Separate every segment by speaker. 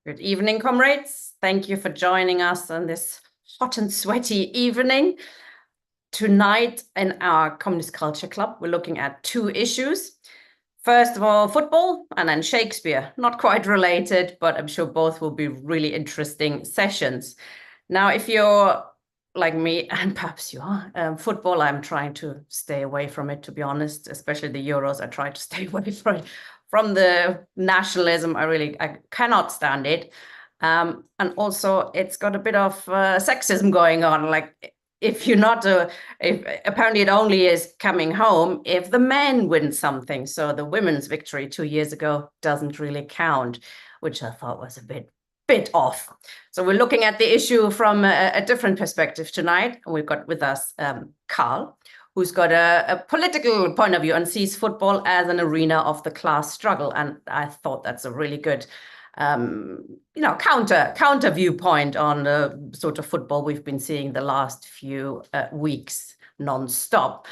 Speaker 1: Good evening, comrades. Thank you for joining us on this hot and sweaty evening. Tonight in our Communist Culture Club, we're looking at two issues. First of all, football, and then Shakespeare. Not quite related, but I'm sure both will be really interesting sessions. Now, if you're like me, and perhaps you are, football, I'm trying to stay away from it, to be honest, especially the Euros. I try to stay away from it. From the nationalism, I cannot stand it. And also, it's got a bit of sexism going on. Like, if you're not, apparently it only is coming home if the men win something. So the women's victory 2 years ago doesn't really count, which I thought was a bit off. So we're looking at the issue from a different perspective tonight. And we've got with us Carl, who's got a political point of view and sees football as an arena of the class struggle. And I thought that's a really good counter viewpoint on the sort of football we've been seeing the last few weeks non-stop.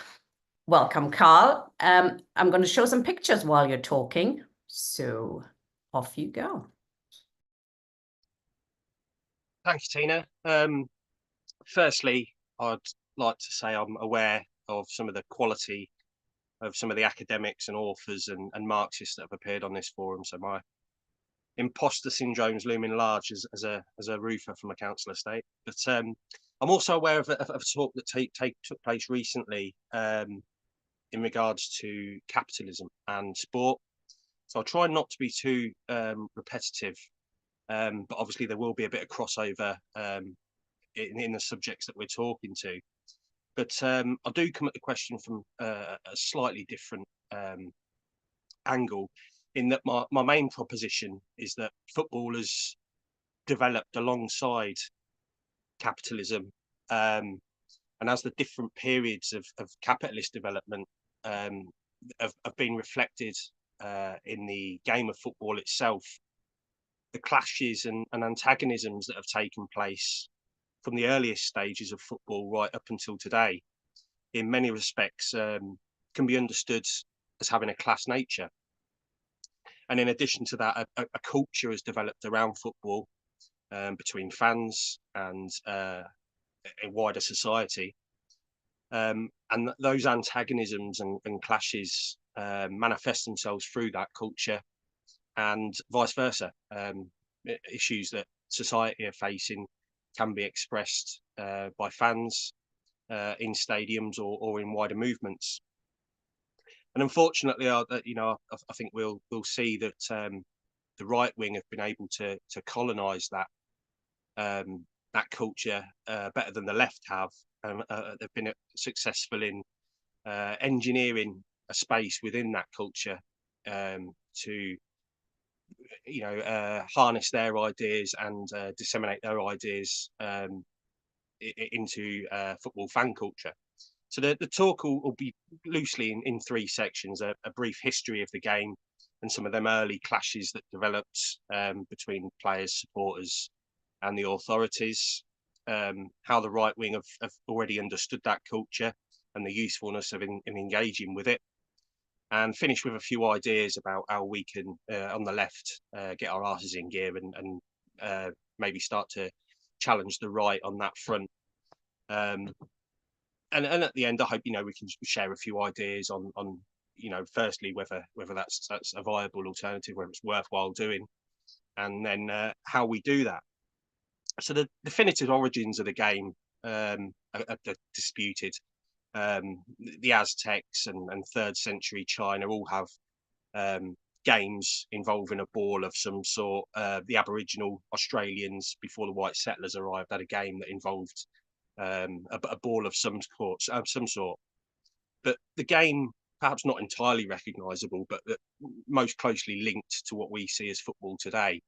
Speaker 1: Welcome, Carl. I'm going to show some pictures while you're talking. So off you go.
Speaker 2: Thanks, Tina. Firstly, I'd like to say I'm aware of some of the quality of some of the academics and authors and Marxists that have appeared on this forum. So my imposter syndrome's looming large as a roofer from a council estate. But I'm also aware of a talk that took place recently in regards to capitalism and sport. So I'll try not to be too repetitive, but obviously there will be a bit of crossover in the subjects that we're talking to. But I do come at the question from a slightly different angle, in that my main proposition is that football has developed alongside capitalism, and as the different periods of capitalist development have been reflected in the game of football itself, the clashes and antagonisms that have taken place from the earliest stages of football right up until today, in many respects, can be understood as having a class nature. And in addition to that, a culture has developed around football between fans and a wider society. And those antagonisms and clashes manifest themselves through that culture, and vice versa. Issues that society are facing can be expressed by fans in stadiums or in wider movements. And unfortunately, I think we'll see that the right wing have been able to colonise that culture better than the left have. They've been successful in engineering a space within that culture to harness their ideas and disseminate their ideas into football fan culture. So the talk will be loosely in three sections: a brief history of the game and some of them early clashes that developed between players, supporters, and the authorities. How the right wing have already understood that culture and the usefulness of in engaging with it. And finish with a few ideas about how we can, on the left, get our asses in gear and maybe start to challenge the right on that front. And at the end, I hope we can share a few ideas on firstly whether that's a viable alternative, whether it's worthwhile doing, and then how we do that. So the definitive origins of the game are disputed. The Aztecs and 3rd century China all have games involving a ball of some sort. The Aboriginal Australians, before the white settlers arrived, had a game that involved a ball of some sort. But the game, perhaps not entirely recognisable, but that most closely linked to what we see as football today,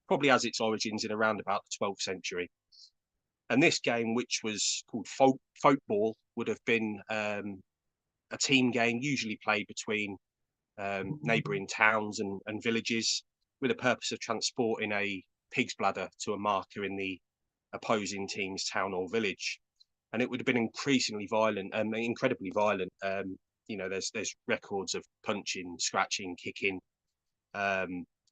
Speaker 2: probably has its origins in around about the 12th century. And this game, which was called folkball, would have been a team game, usually played between neighbouring towns and villages, with the purpose of transporting a pig's bladder to a marker in the opposing team's town or village. And it would have been increasingly violent and incredibly violent. There's records of punching, scratching, kicking,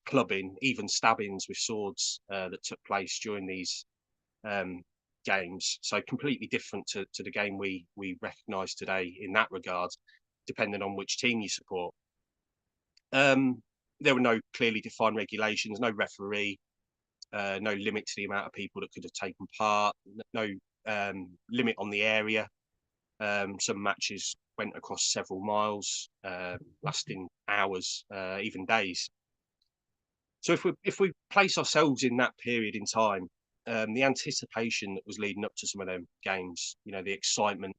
Speaker 2: clubbing, even stabbings with swords that took place during these games. So completely different to the game we recognise today in that regard, depending on which team you support. There were no clearly defined regulations, no referee, no limit to the amount of people that could have taken part, no limit on the area. Some matches went across several miles, lasting hours, even days. So if we place ourselves in that period in time, the anticipation that was leading up to some of them games, you know, the excitement,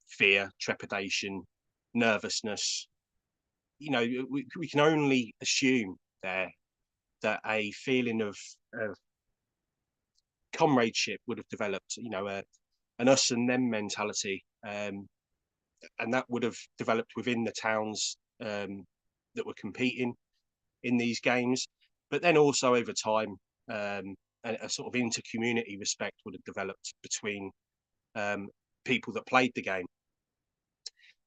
Speaker 2: fear, trepidation, nervousness, you know, we can only assume there that a feeling of comradeship would have developed, you know, an us and them mentality, and that would have developed within the towns that were competing in these games. But then also over time, a sort of inter-community respect would have developed between people that played the game.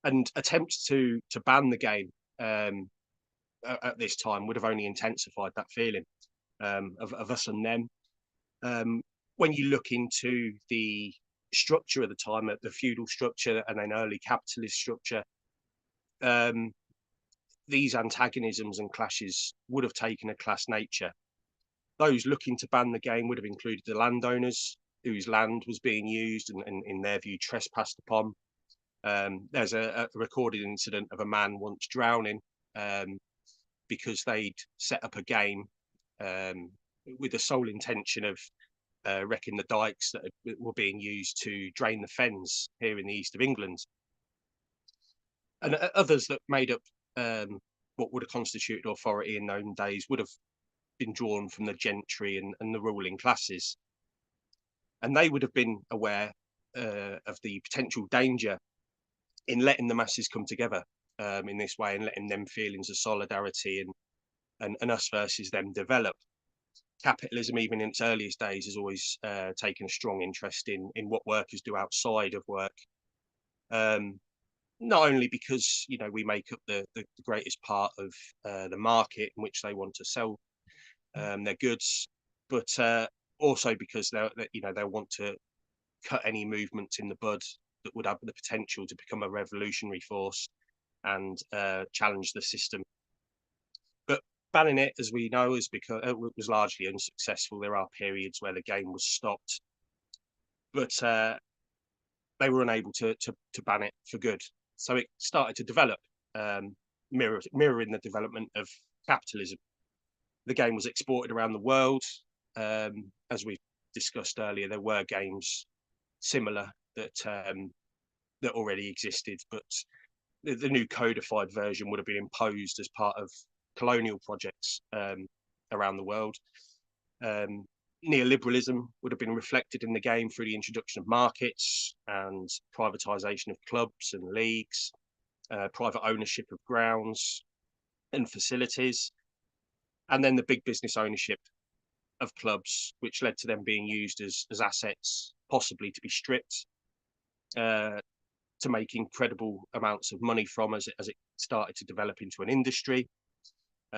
Speaker 2: And attempts to ban the game at this time would have only intensified that feeling of us and them. When you look into the structure of the time, the feudal structure and then early capitalist structure, these antagonisms and clashes would have taken a class nature. Those looking to ban the game would have included the landowners whose land was being used and in their view, trespassed upon. There's a recorded incident of a man once drowning because they'd set up a game with the sole intention of wrecking the dikes that were being used to drain the fens here in the east of England. And others that made up what would have constituted authority in those days would have been drawn from the gentry and the ruling classes. And they would have been aware of the potential danger in letting the masses come together in this way and letting them feelings of solidarity and us versus them develop. Capitalism, even in its earliest days, has always taken a strong interest in what workers do outside of work. Not only because, you know, we make up the greatest part of the market in which they want to sell their goods, but also because they'll want to cut any movements in the bud that would have the potential to become a revolutionary force and challenge the system. But banning it, as we know, was largely unsuccessful. There are periods where the game was stopped, but they were unable to ban it for good. So it started to develop, mirroring the development of capitalism. The game was exported around the world. As we discussed earlier, there were games similar that already existed, but the new codified version would have been imposed as part of colonial projects around the world. Neoliberalism would have been reflected in the game through the introduction of markets and privatization of clubs and leagues, private ownership of grounds and facilities, and then the big business ownership of clubs, which led to them being used as assets, possibly to be stripped, to make incredible amounts of money from as it started to develop into an industry.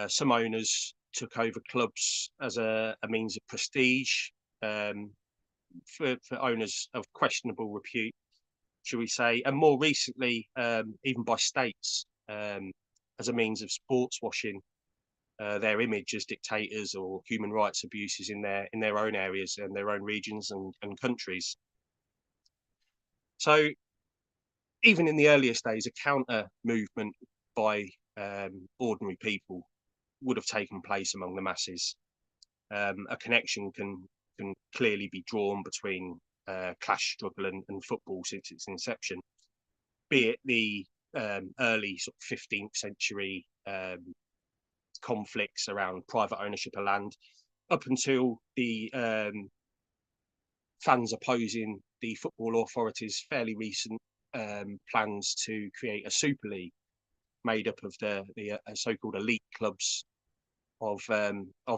Speaker 2: Some owners took over clubs as a means of prestige for owners of questionable repute, shall we say, and more recently, even by states, as a means of sports washing their image as dictators or human rights abuses in their own areas and their own regions and countries. So even in the earliest days, a counter movement by ordinary people would have taken place among the masses. A connection can clearly be drawn between class struggle and football since its inception, be it the early sort of 15th century conflicts around private ownership of land, up until the fans opposing the football authorities' fairly recent plans to create a super league made up of the so-called elite clubs of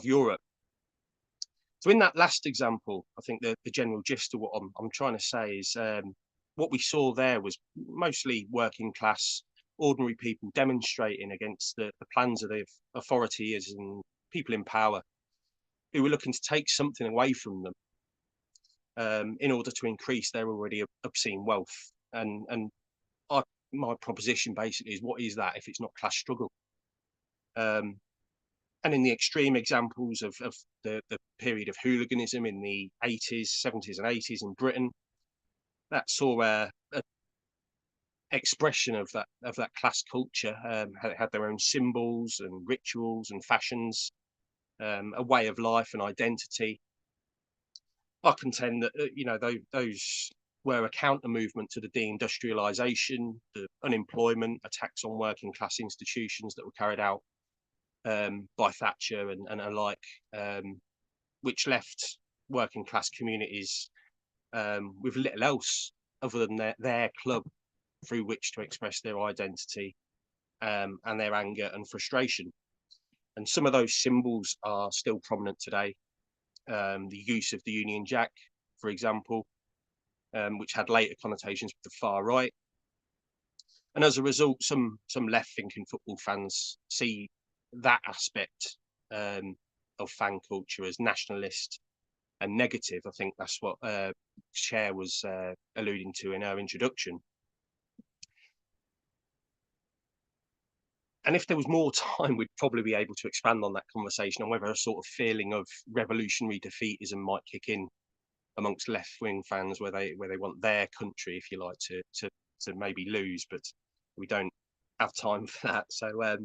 Speaker 2: Europe. So in that last example, I think the general gist of what I'm trying to say is what we saw there was mostly working class ordinary people demonstrating against the plans of the authorities and people in power who were looking to take something away from them in order to increase their already obscene wealth. And my proposition basically is, what is that if it's not class struggle? And in the extreme examples of the period of hooliganism in the 80s, 70s and 80s in Britain, that saw a expression of that class culture. Had their own symbols and rituals and fashions, a way of life and identity. I contend that those were a counter movement to the deindustrialisation, the unemployment, attacks on working class institutions that were carried out by Thatcher and alike, which left working class communities with little else other than their club through which to express their identity and their anger and frustration. And some of those symbols are still prominent today. The use of the Union Jack, for example, which had later connotations with the far right. And as a result, some left-thinking football fans see that aspect of fan culture as nationalist and negative. I think that's what Cher was alluding to in her introduction. And if there was more time, we'd probably be able to expand on that conversation on whether a sort of feeling of revolutionary defeatism might kick in amongst left-wing fans, where they want their country, if you like, to maybe lose, but we don't have time for that. So I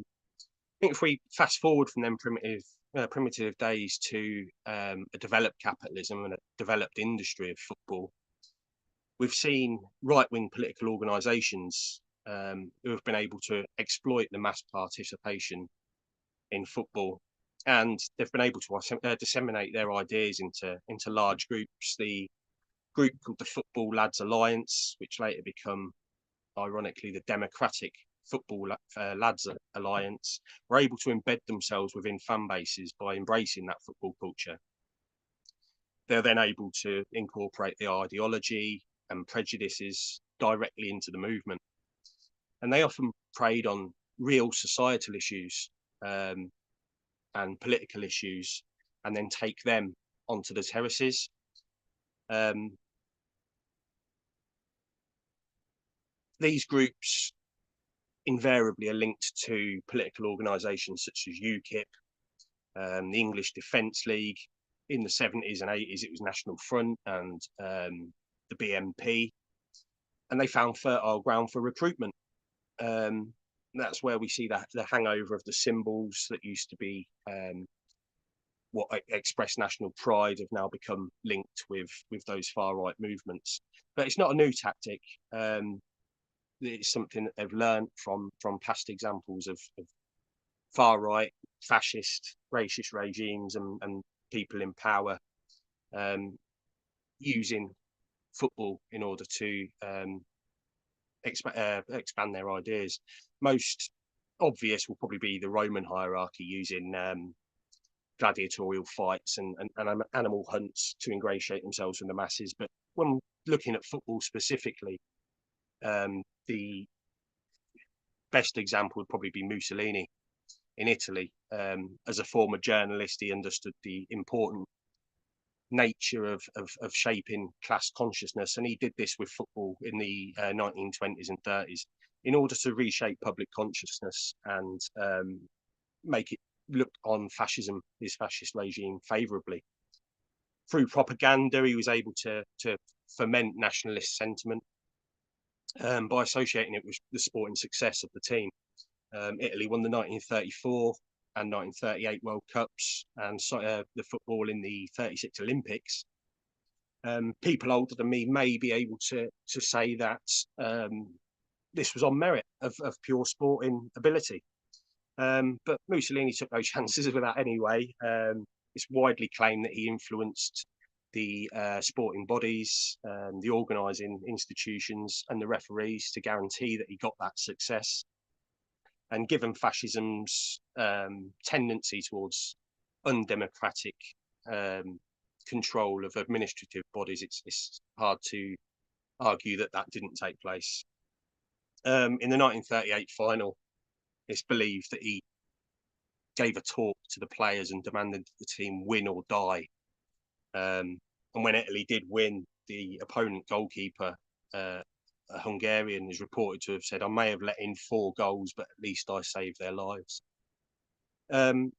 Speaker 2: think if we fast forward from them primitive days to a developed capitalism and a developed industry of football, we've seen right-wing political organisations who have been able to exploit the mass participation in football, and they've been able to disseminate their ideas into large groups. The group called the Football Lads Alliance, which later become, ironically, the Democratic Football Lads Alliance, were able to embed themselves within fan bases by embracing that football culture. They're then able to incorporate the ideology and prejudices directly into the movement. And they often preyed on real societal issues and political issues, and then take them onto the terraces. These groups invariably are linked to political organisations such as UKIP, the English Defence League. In the 70s and 80s, it was National Front and the BNP, and they found fertile ground for recruitment. That's where we see the hangover of the symbols that used to be what express national pride have now become linked with those far right movements. But it's not a new tactic. It's something that they've learned from past examples of far right, fascist, racist regimes and people in power using football in order to expand their ideas. Most obvious will probably be the Roman hierarchy using gladiatorial fights and animal hunts to ingratiate themselves with the masses. But when looking at football specifically, the best example would probably be Mussolini in Italy. As a former journalist, he understood the important nature of shaping class consciousness, and he did this with football in the 1920s and 30s in order to reshape public consciousness and make it look on fascism, his fascist regime, favourably. Through propaganda, he was able to foment nationalist sentiment by associating it with the sporting success of the team. Italy won the 1934 and 1938 World Cups, and the football in the 36 Olympics. People older than me may be able to say that this was on merit of pure sporting ability. But Mussolini took those chances with that anyway. It's widely claimed that he influenced the sporting bodies, the organising institutions and the referees to guarantee that he got that success. And given fascism's tendency towards undemocratic control of administrative bodies, it's hard to argue that didn't take place. In the 1938 final, it's believed that he gave a talk to the players and demanded that the team win or die. And when Italy did win, the opponent goalkeeper, a Hungarian, is reported to have said, "I may have let in 4 goals, but at least I saved their lives." And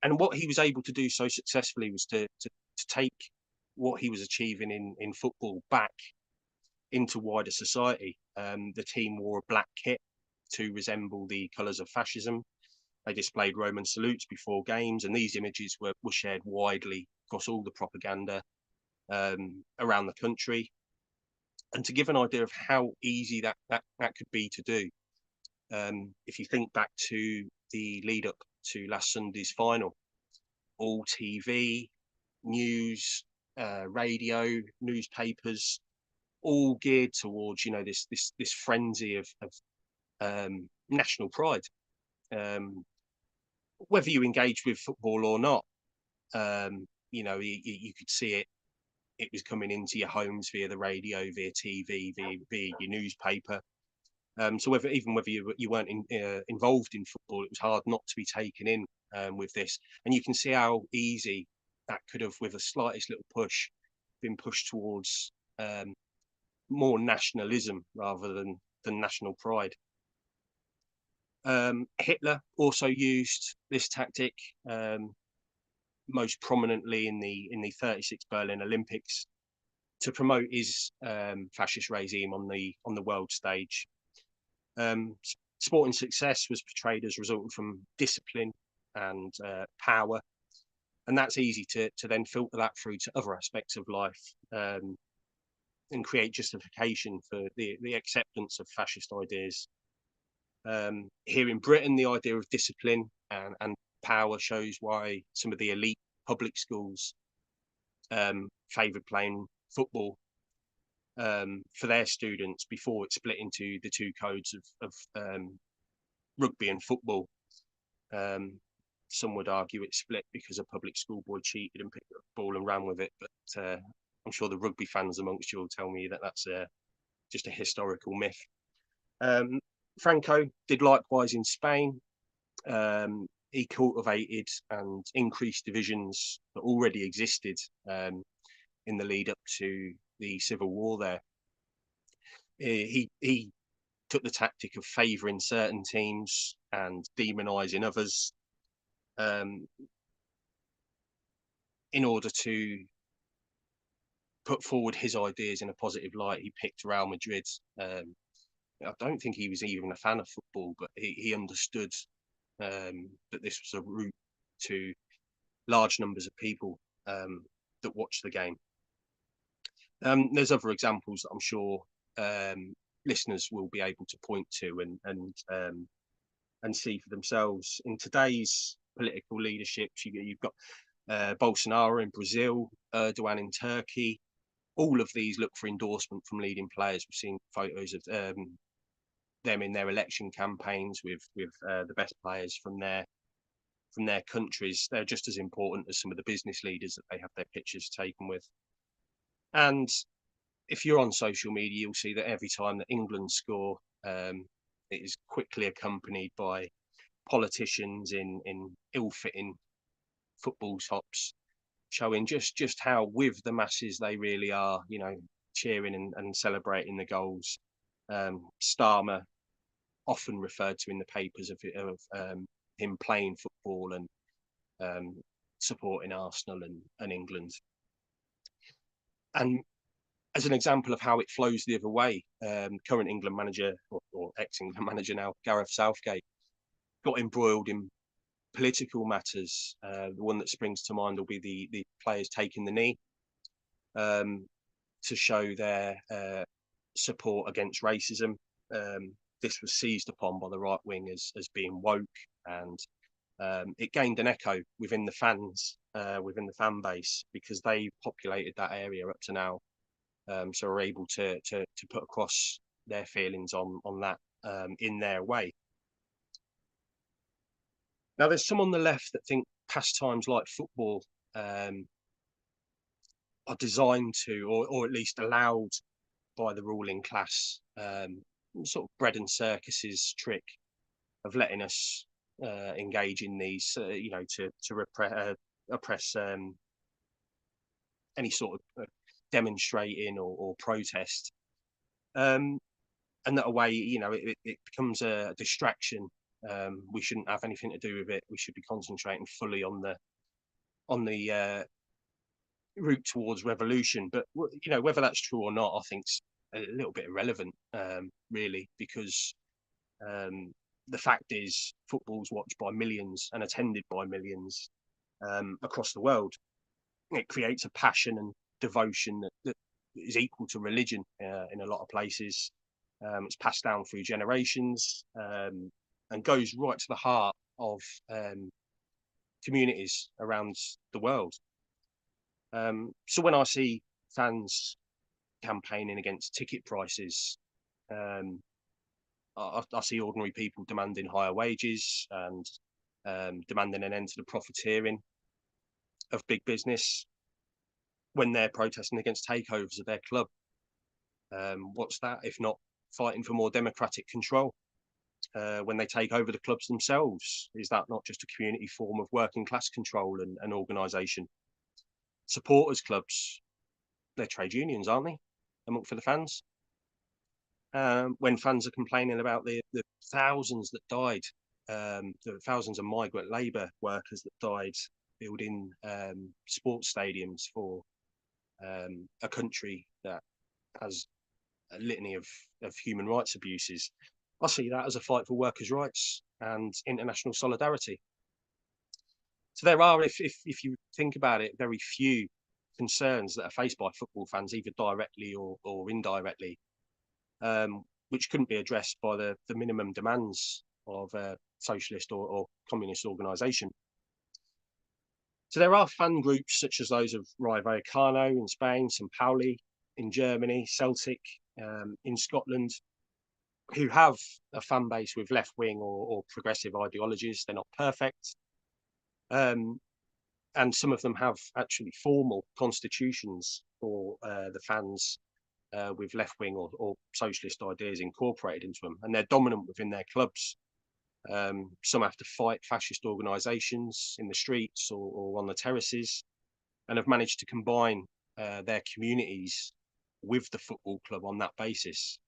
Speaker 2: what he was able to do so successfully was to take what he was achieving in football back into wider society. The team wore a black kit to resemble the colours of fascism. They displayed Roman salutes before games, and these images were shared widely across all the propaganda around the country. And to give an idea of how easy that could be to do, if you think back to the lead up to last Sunday's final, all TV, news, radio, newspapers, all geared towards this frenzy of national pride. Whether you engage with football or not, you could see it. It was coming into your homes via the radio, via TV, via your newspaper. So whether you weren't involved in football, it was hard not to be taken in with this. And you can see how easy that could have, with a slightest little push, been pushed towards more nationalism rather than national pride. Hitler also used this tactic, most prominently in the 36 Berlin Olympics, to promote his fascist regime on the world stage. Sporting success was portrayed as resulting from discipline and power, and that's easy to then filter that through to other aspects of life and create justification for the acceptance of fascist ideas. Here in Britain, the idea of discipline and power shows why some of the elite public schools favoured playing football for their students before it split into the 2 codes of rugby and football. Some would argue it split because a public school boy cheated and picked up the ball and ran with it, but I'm sure the rugby fans amongst you will tell me that that's just a historical myth. Franco did likewise in Spain. He cultivated and increased divisions that already existed in the lead up to the civil war there. He took the tactic of favouring certain teams and demonising others in order to put forward his ideas in a positive light. He picked Real Madrid. I don't think he was even a fan of football, but he understood that this was a route to large numbers of people that watch the game. There's other examples that I'm sure listeners will be able to point to and see for themselves. In today's political leadership, you've got Bolsonaro in Brazil, Erdogan in Turkey. All of these look for endorsement from leading players. We've seen photos of them in their election campaigns with the best players from their countries. They're just as important as some of the business leaders that they have their pictures taken with. And if you're on social media, you'll see that every time that England score, it is quickly accompanied by politicians in ill-fitting football tops, showing just how with the masses they really are, cheering and celebrating the goals. Starmer, often referred to in the papers of him playing football and supporting Arsenal and England. And as an example of how it flows the other way, current England manager or ex-England manager now, Gareth Southgate, got embroiled in political matters. The one that springs to mind will be the players taking the knee to show their support against racism. This was seized upon by the right wing as being woke, and it gained an echo within the fans, within the fan base, because they populated that area up to now, so are able to put across their feelings on that in their way. Now, there's some on the left that think pastimes like football are designed to, or at least allowed by the ruling class, sort of bread and circuses trick of letting us engage in these, to oppress any sort of demonstrating or protest, and that way, it becomes a distraction. We shouldn't have anything to do with it. We should be concentrating fully on the route towards revolution. But whether that's true or not, I think's a little bit irrelevant, really, because the fact is, football's watched by millions and attended by millions across the world. It creates a passion and devotion that is equal to religion in a lot of places. It's passed down through generations and goes right to the heart of communities around the world. So when I see fans campaigning against ticket prices, I see ordinary people demanding higher wages and demanding an end to the profiteering of big business when they're protesting against takeovers of their club. What's that if not fighting for more democratic control? When they take over the clubs themselves, is that not just a community form of working class control and organisation? Supporters clubs, they're trade unions, aren't they, for the fans? When fans are complaining about the thousands that died, the thousands of migrant labour workers that died building sports stadiums for a country that has a litany of human rights abuses, I see that as a fight for workers' rights and international solidarity. So there are, if you think about it, very few concerns that are faced by football fans, either directly or indirectly, which couldn't be addressed by the minimum demands of a socialist or communist organisation. So there are fan groups such as those of Rayo Vallecano in Spain, St. Pauli in Germany, Celtic in Scotland, who have a fan base with left-wing or progressive ideologies. They're not perfect. And some of them have actually formal constitutions for the fans with left-wing or socialist ideas incorporated into them, and they're dominant within their clubs. Some have to fight fascist organisations in the streets or on the terraces, and have managed to combine their communities with the football club on that basis.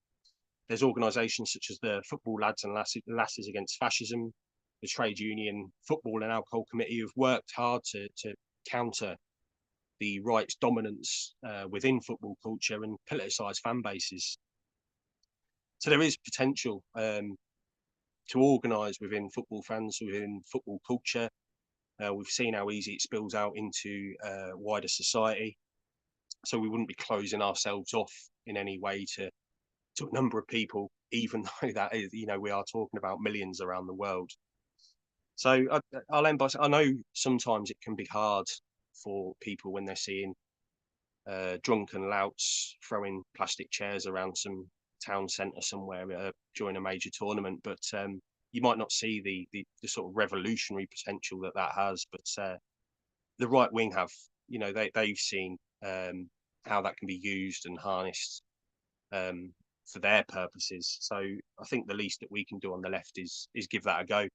Speaker 2: There's organisations such as the Football Lads and Lasses Against Fascism, the Trade Union Football and Alcohol Committee, who've worked hard to counter the right's dominance within football culture and politicised fan bases. So there is potential to organise within football fans, within football culture. We've seen how easy it spills out into wider society. So we wouldn't be closing ourselves off in any way to a number of people, even though that is, we are talking about millions around the world. So I'll end by saying, I know sometimes it can be hard for people when they're seeing drunken louts throwing plastic chairs around some town centre somewhere during a major tournament, but you might not see the sort of revolutionary potential that has. But the right wing have, they've seen how that can be used and harnessed for their purposes. So I think the least that we can do on the left is give that a go.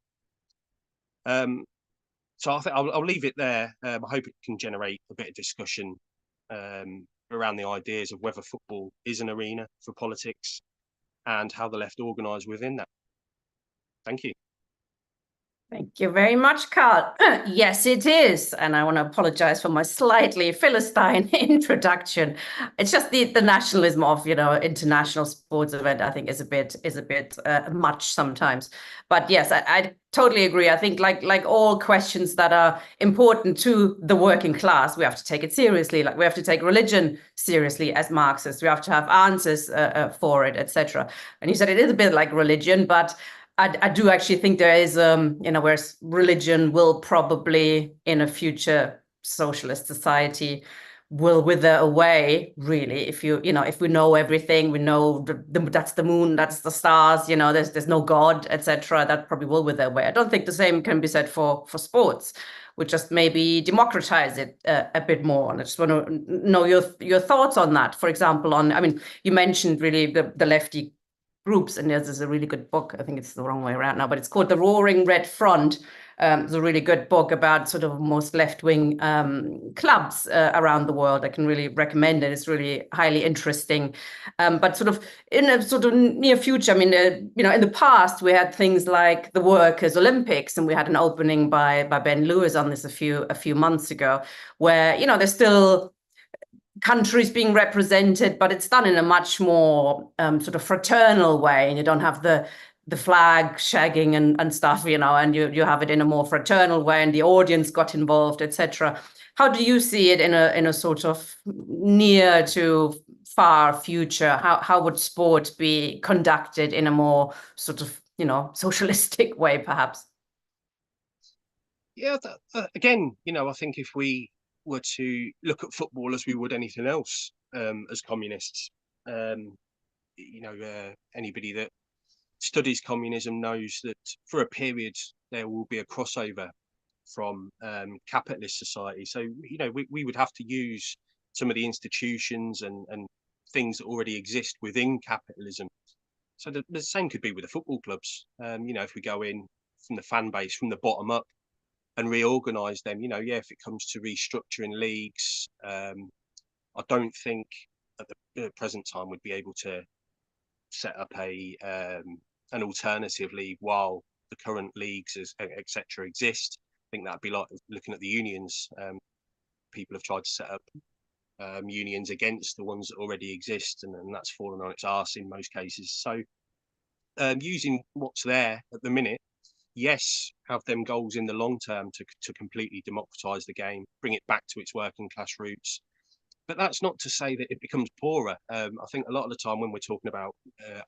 Speaker 2: So I think I'll leave it there. I hope it can generate a bit of discussion around the ideas of whether football is an arena for politics and how the left organise within that. Thank you.
Speaker 1: Thank you very much, Carl. Yes, it is. And I want to apologize for my slightly Philistine introduction. It's just the nationalism of, international sports event, I think is a bit much sometimes. But yes, I totally agree. I think like all questions that are important to the working class, we have to take it seriously. Like we have to take religion seriously as Marxists. We have to have answers for it, etc. And you said it is a bit like religion, but I do actually think there is, whereas religion will probably in a future socialist society will wither away, really. If if we know everything, we know that's the moon, that's the stars, there's no God, etc. That probably will wither away. I don't think the same can be said for sports. We just maybe democratize it a bit more. And I just want to know your thoughts on that. For example, you mentioned really the lefty groups. And there's a really good book. I think it's the wrong way around now, but it's called The Roaring Red Front. It's a really good book about sort of most left-wing clubs around the world. I can really recommend it. It's really highly interesting. But sort of in a sort of near future, I mean, in the past we had things like the Workers' Olympics, and we had an opening by Ben Lewis on this a few months ago, where there's still countries being represented, but it's done in a much more sort of fraternal way, and you don't have the flag shagging and stuff, and you have it in a more fraternal way, and the audience got involved, etc. How do you see it in a sort of near to far future? How would sport be conducted in a more sort of socialistic way, perhaps?
Speaker 2: Yeah, again, I think if we were to look at football as we would anything else, as communists, anybody that studies communism knows that for a period there will be a crossover from capitalist society. So we would have to use some of the institutions and things that already exist within capitalism. So the same could be with the football clubs. If we go in from the fan base, from the bottom up, and reorganize them, if it comes to restructuring leagues, I don't think at the present time we'd be able to set up an alternative league while the current leagues, etc., exist. I think that'd be like looking at the unions. People have tried to set up unions against the ones that already exist, and that's fallen on its arse in most cases. So using what's there at the minute, yes, have them goals in the long term to completely democratize the game, bring it back to its working class roots. But that's not to say that it becomes poorer. I think a lot of the time when we're talking about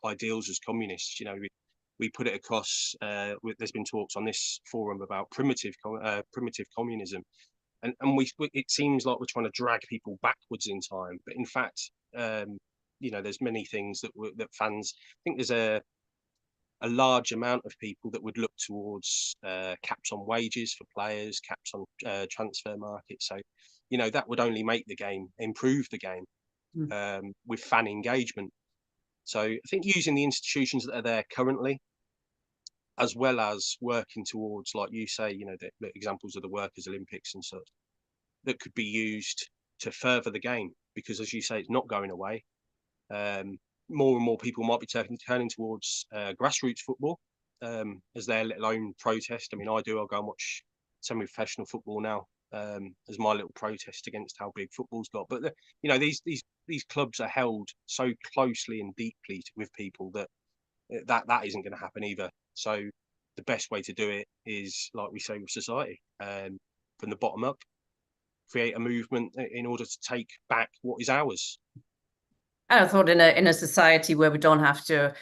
Speaker 2: ideals as communists, we put it across. There's been talks on this forum about primitive communism, and it seems like we're trying to drag people backwards in time. But in fact, there's many things that fans. I think there's a large amount of people that would look towards caps on wages for players, caps on transfer market. So, that would only make the game, improve the game with fan engagement. So I think using the institutions that are there currently, as well as working towards, like you say, the examples of the Workers' Olympics and such, that could be used to further the game, because as you say, it's not going away. More and more people might be turning towards grassroots football as their little own protest. I mean, I'll go and watch semi-professional football now as my little protest against how big football's got. But these clubs are held so closely and deeply with people that isn't going to happen either. So the best way to do it is, like we say with society, from the bottom up, create a movement in order to take back what is ours.
Speaker 1: And I thought in a society where we don't have to,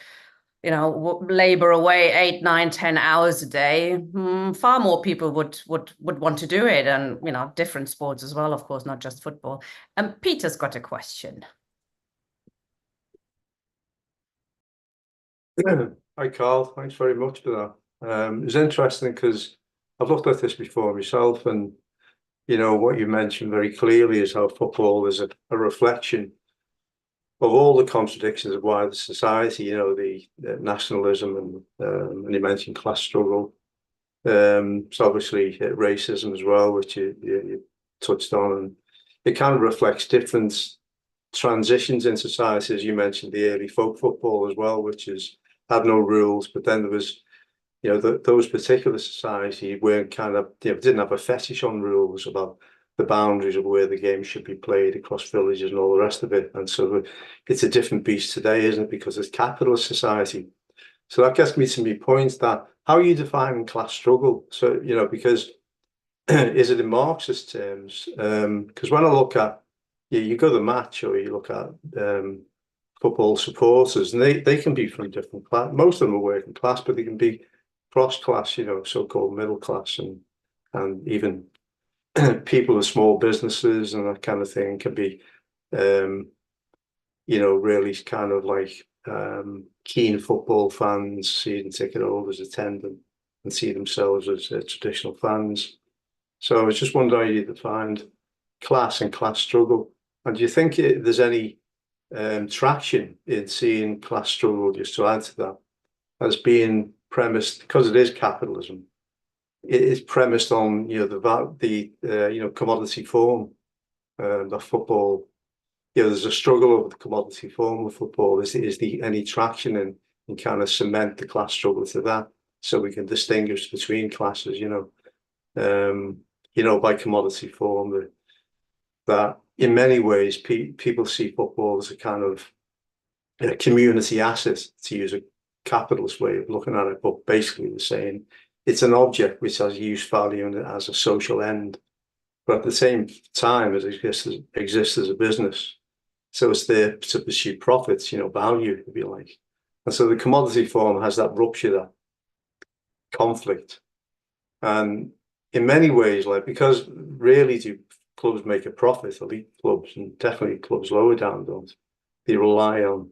Speaker 1: labor away 8, 9, 10 hours a day, far more people would want to do it, and different sports as well, of course, not just football. And Peter's got a question.
Speaker 3: Hi, Carl. Thanks very much for that. It was interesting because I've looked at this before myself, and what you mentioned very clearly is how football is a reflection of all the contradictions of wider society. The nationalism and you mentioned class struggle. So obviously racism as well, which you touched on, and it kind of reflects different transitions in society. As you mentioned, the early folk football as well, which had no rules, but then there was, those particular society weren't didn't have a fetish on rules about the boundaries of where the game should be played across villages and all the rest of it. And so it's a different beast today, isn't it? Because it's capitalist society. So that gets me to my point that how are you defining class struggle? So, because is it in Marxist terms? Because when I look at, you go to the match or you look at football supporters, and they can be from different class. Most of them are working class, but they can be cross-class, so-called middle class, and even people with small businesses and that kind of thing can be, really kind of like keen football fans, season ticket holders attending and see themselves as traditional fans. So I was just wondering how you defined class and class struggle. And do you think there's any traction in seeing class struggle, just to add to that, as being premised, because it is capitalism, it is premised on, you know, the commodity form, the football. You know, there's a struggle over the commodity form of football. Is any traction in kind of cement the class struggle to that, so we can distinguish between classes, by commodity form, that in many ways people see football as a kind of a community asset, to use a capitalist way of looking at it, but basically they're saying it's an object which has use value and it has a social end, but at the same time it exists as a business. So it's there to pursue profits, value, if you like. And so the commodity form has that rupture, that conflict. And in many ways, because rarely do clubs make a profit, elite clubs, and definitely clubs lower down don't. They rely on,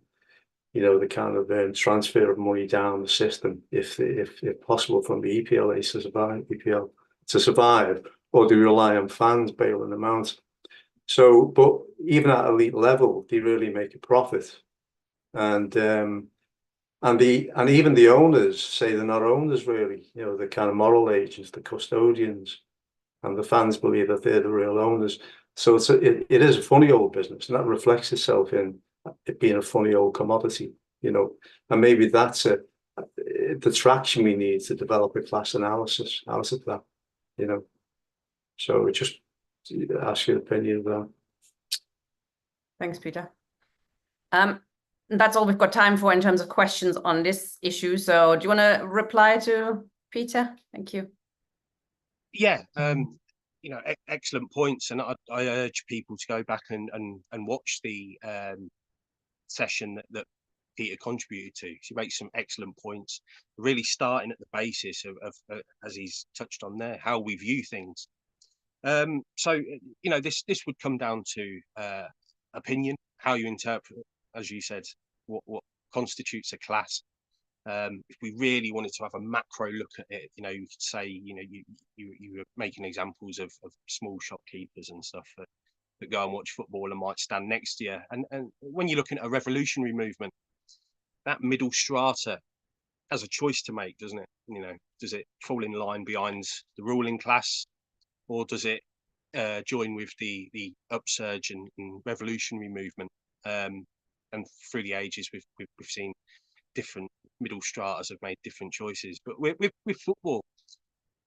Speaker 3: the kind of transfer of money down the system, if possible, from the EPL to survive, or do rely on fans bailing them out. So, but even at elite level, they really make a profit, and even the owners say they're not owners really. The kind of moral agents, the custodians, and the fans believe that they're the real owners. So it is a funny old business, and that reflects itself in it being a funny old commodity. And maybe that's the traction we need to develop a class analysis out of that. So just ask your opinion of that.
Speaker 1: Thanks, Peter. That's all we've got time for in terms of questions on this issue. So do you want to reply to Peter? Thank you.
Speaker 2: Yeah, excellent points. And I urge people to go back and watch the session that Peter contributed to. He makes some excellent points, really starting at the basis of as he's touched on there, how we view things. So, this would come down to opinion, how you interpret, as you said, what constitutes a class. If we really wanted to have a macro look at it, you could say, you were making examples of small shopkeepers and stuff that go and watch football and might stand next to you. And when you're looking at a revolutionary movement, that middle strata has a choice to make, doesn't it? Does it fall in line behind the ruling class, or does it join with the upsurge and revolutionary movement? And through the ages, we've seen different middle stratas have made different choices. But with football,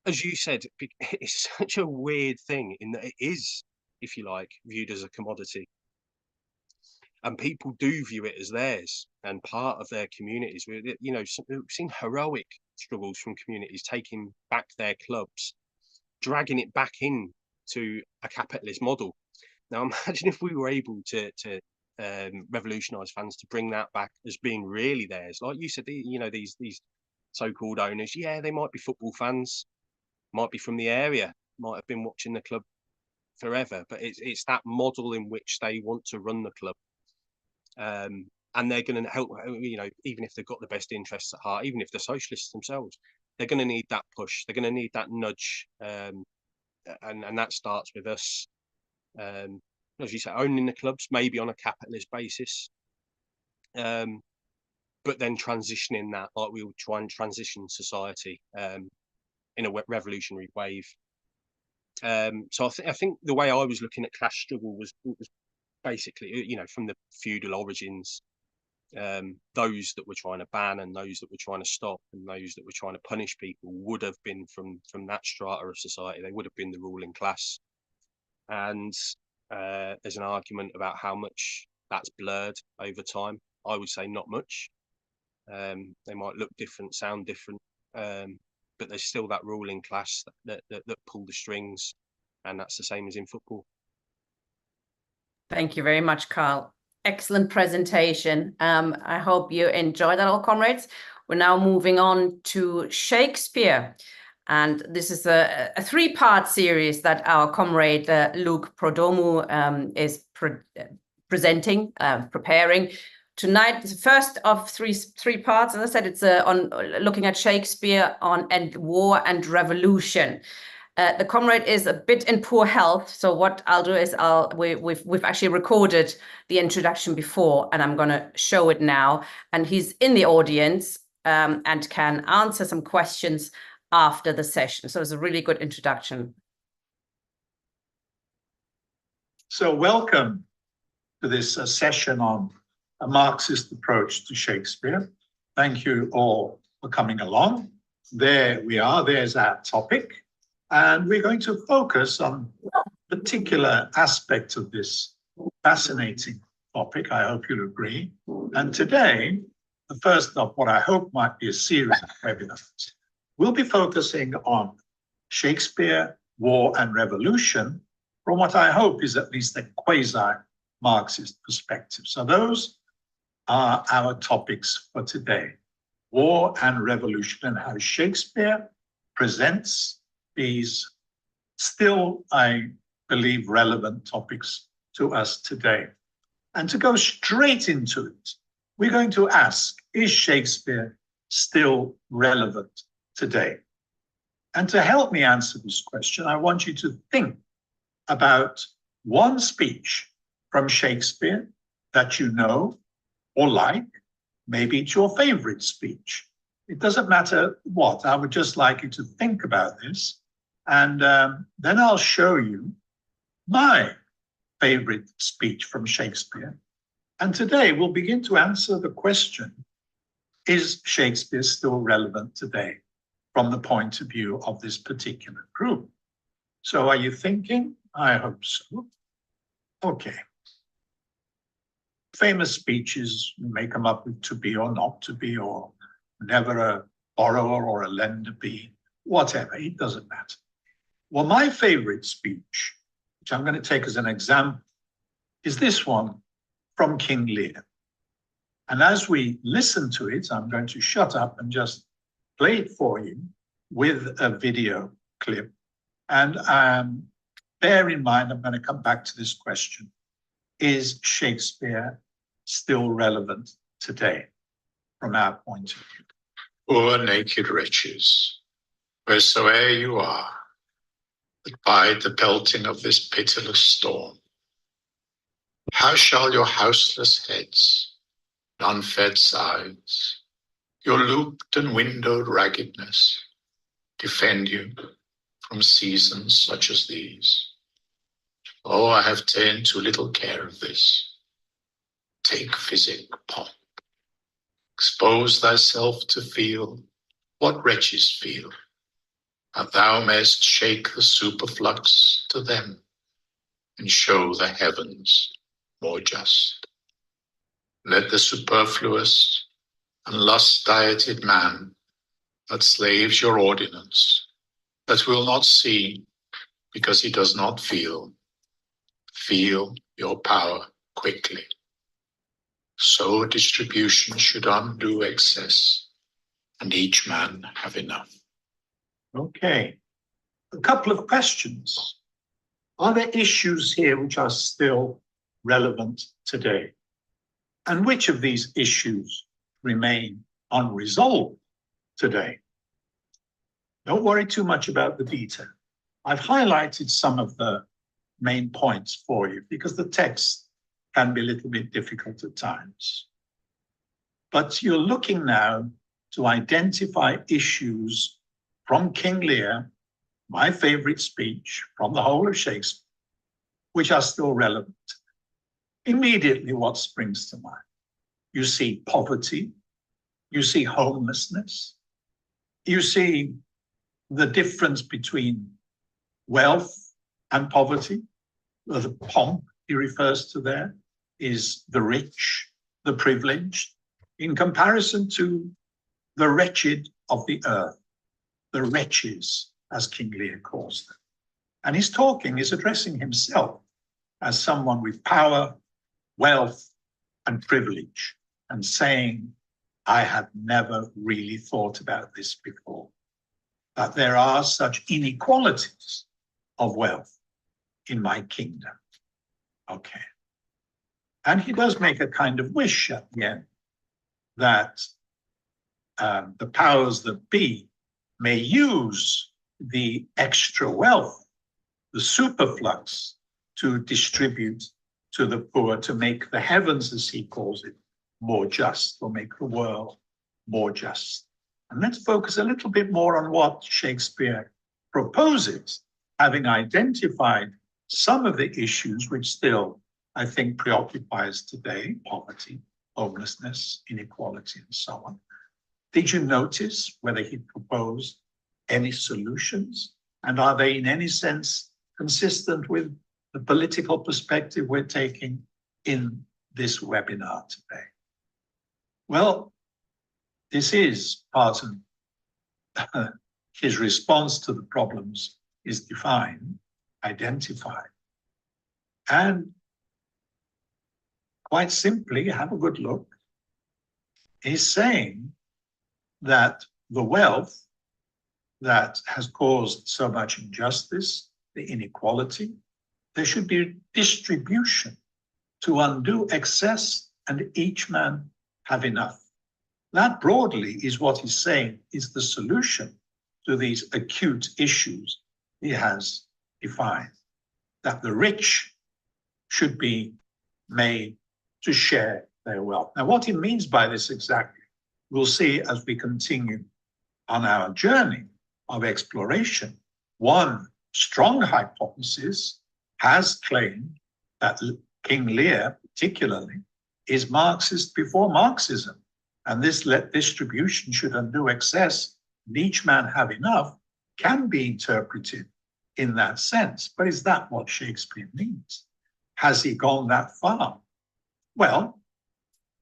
Speaker 2: as you said, it's such a weird thing in that it is, if you like, viewed as a commodity. And people do view it as theirs and part of their communities. We've seen heroic struggles from communities taking back their clubs, dragging it back in to a capitalist model. Now, imagine if we were able to revolutionise fans to bring that back as being really theirs. Like you said, these so-called owners, they might be football fans, might be from the area, might have been watching the club forever, but it's that model in which they want to run the club. And they're going to help, even if they've got the best interests at heart, even if they're socialists themselves, they're going to need that push. They're going to need that nudge. And that starts with us, as you say, owning the clubs, maybe on a capitalist basis, but then transitioning that, like we will try and transition society in a revolutionary wave. So I think the way I was looking at class struggle was basically, from the feudal origins, those that were trying to ban and those that were trying to stop and those that were trying to punish people would have been from that strata of society. They would have been the ruling class. And there's an argument about how much that's blurred over time. I would say not much. They might look different, sound different, but there's still that ruling class that pull the strings, and that's the same as in football.
Speaker 1: Thank you very much, Carl. Excellent presentation. I hope you enjoyed that, all comrades. We're now moving on to Shakespeare. And this is a three-part series that our comrade Luke Prodomu is presenting, preparing. Tonight, the first of three parts. As I said, it's on looking at Shakespeare and war and revolution. The comrade is a bit in poor health, so what I'll do is we've actually recorded the introduction before, and I'm going to show it now. And he's in the audience and can answer some questions after the session. So it's a really good introduction.
Speaker 4: So welcome to this session on a Marxist approach to Shakespeare. Thank you all for coming along. There we are, there's our topic. And we're going to focus on a particular aspect of this fascinating topic, I hope you'll agree. And today, the first of what I hope might be a series of webinars, we'll be focusing on Shakespeare, war and revolution, from what I hope is at least a quasi-Marxist perspective. So those are our topics for today. War and revolution, and how Shakespeare presents these still, I believe, relevant topics to us today. And to go straight into it, we're going to ask, is Shakespeare still relevant today? And to help me answer this question, I want you to think about one speech from Shakespeare that you know or like. Maybe it's your favorite speech. It doesn't matter what. I would just like you to think about this. And then I'll show you my favorite speech from Shakespeare. And today we'll begin to answer the question, is Shakespeare still relevant today from the point of view of this particular group? So are you thinking? I hope so. Okay. Famous speeches, you may come up with to be or not to be, or never a borrower or a lender be, whatever, it doesn't matter. Well, my favorite speech, which I'm going to take as an example, is this one from King Lear. And as we listen to it, I'm going to shut up and just play it for you with a video clip. And bear in mind, I'm going to come back to this question. Is Shakespeare still relevant today from our point of view?
Speaker 5: Poor naked wretches, wheresoe'er you are, that bide the pelting of this pitiless storm, how shall your houseless heads, and unfed sides, your looped and windowed raggedness, defend you from seasons such as these? Oh, I have ta'en too little care of this. Take physic, pomp. Expose thyself to feel what wretches feel, that thou mayst shake the superflux to them, and show the heavens more just. Let the superfluous and lust-dieted man that slaves your ordinance, that will not see because he does not feel your power quickly. So distribution should undo excess, and each man have enough.
Speaker 4: Okay, a couple of questions. Are there issues here which are still relevant today? And which of these issues remain unresolved today? Don't worry too much about the detail. I've highlighted some of the main points for you because the text can be a little bit difficult at times. But you're looking now to identify issues from King Lear, my favorite speech from the whole of Shakespeare, which are still relevant. Immediately, what springs to mind? You see poverty, you see homelessness, you see the difference between wealth and poverty. The pomp he refers to there is the rich, the privileged, in comparison to the wretched of the earth, the wretches, as King Lear calls them. And he's addressing himself as someone with power, wealth, and privilege, and saying, I have never really thought about this before, that there are such inequalities of wealth in my kingdom. Okay. And he does make a kind of wish at the end that the powers that be may use the extra wealth, the superflux, to distribute to the poor, to make the heavens, as he calls it, more just, or make the world more just. And let's focus a little bit more on what Shakespeare proposes, having identified some of the issues which still, I think, preoccupy us today: poverty, homelessness, inequality, and so on. Did you notice whether he proposed any solutions? And are they in any sense consistent with the political perspective we're taking in this webinar today? Well, this is part of his response to the problems is defined, identified, and quite simply, have a good look, he's saying that the wealth that has caused so much injustice, the inequality, there should be distribution to undo excess and each man have enough. That broadly is what he's saying is the solution to these acute issues he has defined, that the rich should be made to share their wealth. Now, what he means by this exactly, we'll see as we continue on our journey of exploration. One strong hypothesis has claimed that King Lear, particularly, is Marxist before Marxism. And this distribution should undo excess, and each man have enough, can be interpreted in that sense. But is that what Shakespeare means? Has he gone that far? Well,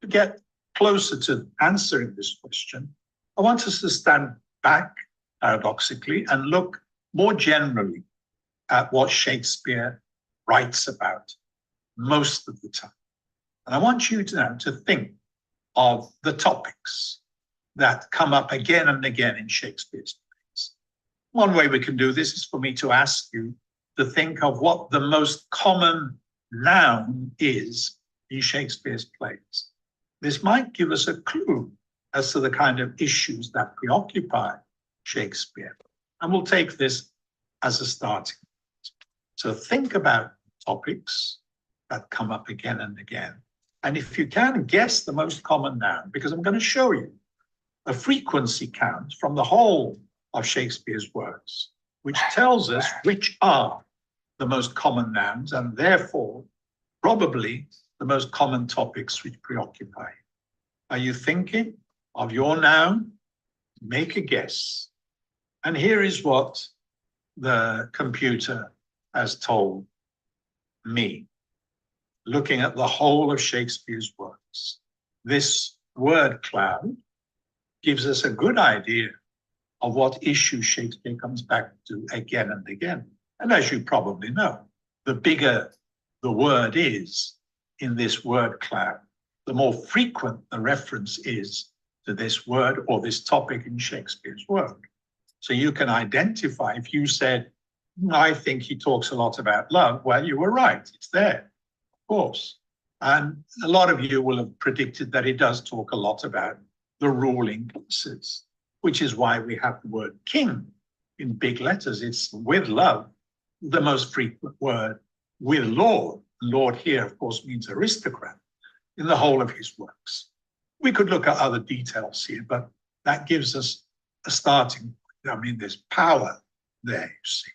Speaker 4: to get closer to answering this question, I want us to stand back, paradoxically, and look more generally at what Shakespeare writes about most of the time. And I want you to now to think of the topics that come up again and again in Shakespeare's plays. One way we can do this is for me to ask you to think of what the most common noun is in Shakespeare's plays. This might give us a clue as to the kind of issues that preoccupy Shakespeare. And we'll take this as a starting point. So think about topics that come up again and again. And if you can, guess the most common noun, because I'm going to show you a frequency count from the whole of Shakespeare's works, which tells us which are the most common nouns and therefore probably the most common topics which preoccupy you. Are you thinking of your noun? Make a guess. And here is what the computer has told me, looking at the whole of Shakespeare's works. This word cloud gives us a good idea of what issue Shakespeare comes back to again and again. And as you probably know, the bigger the word is in this word cloud, the more frequent the reference is to this word or this topic in Shakespeare's work. So you can identify, if you said, I think he talks a lot about love, well, you were right, it's there, of course. And a lot of you will have predicted that he does talk a lot about the ruling classes, which is why we have the word king in big letters. It's with love, the most frequent word, with lord. Lord here, of course, means aristocrat in the whole of his works. We could look at other details here, but that gives us a starting point. I mean, there's power there, you see.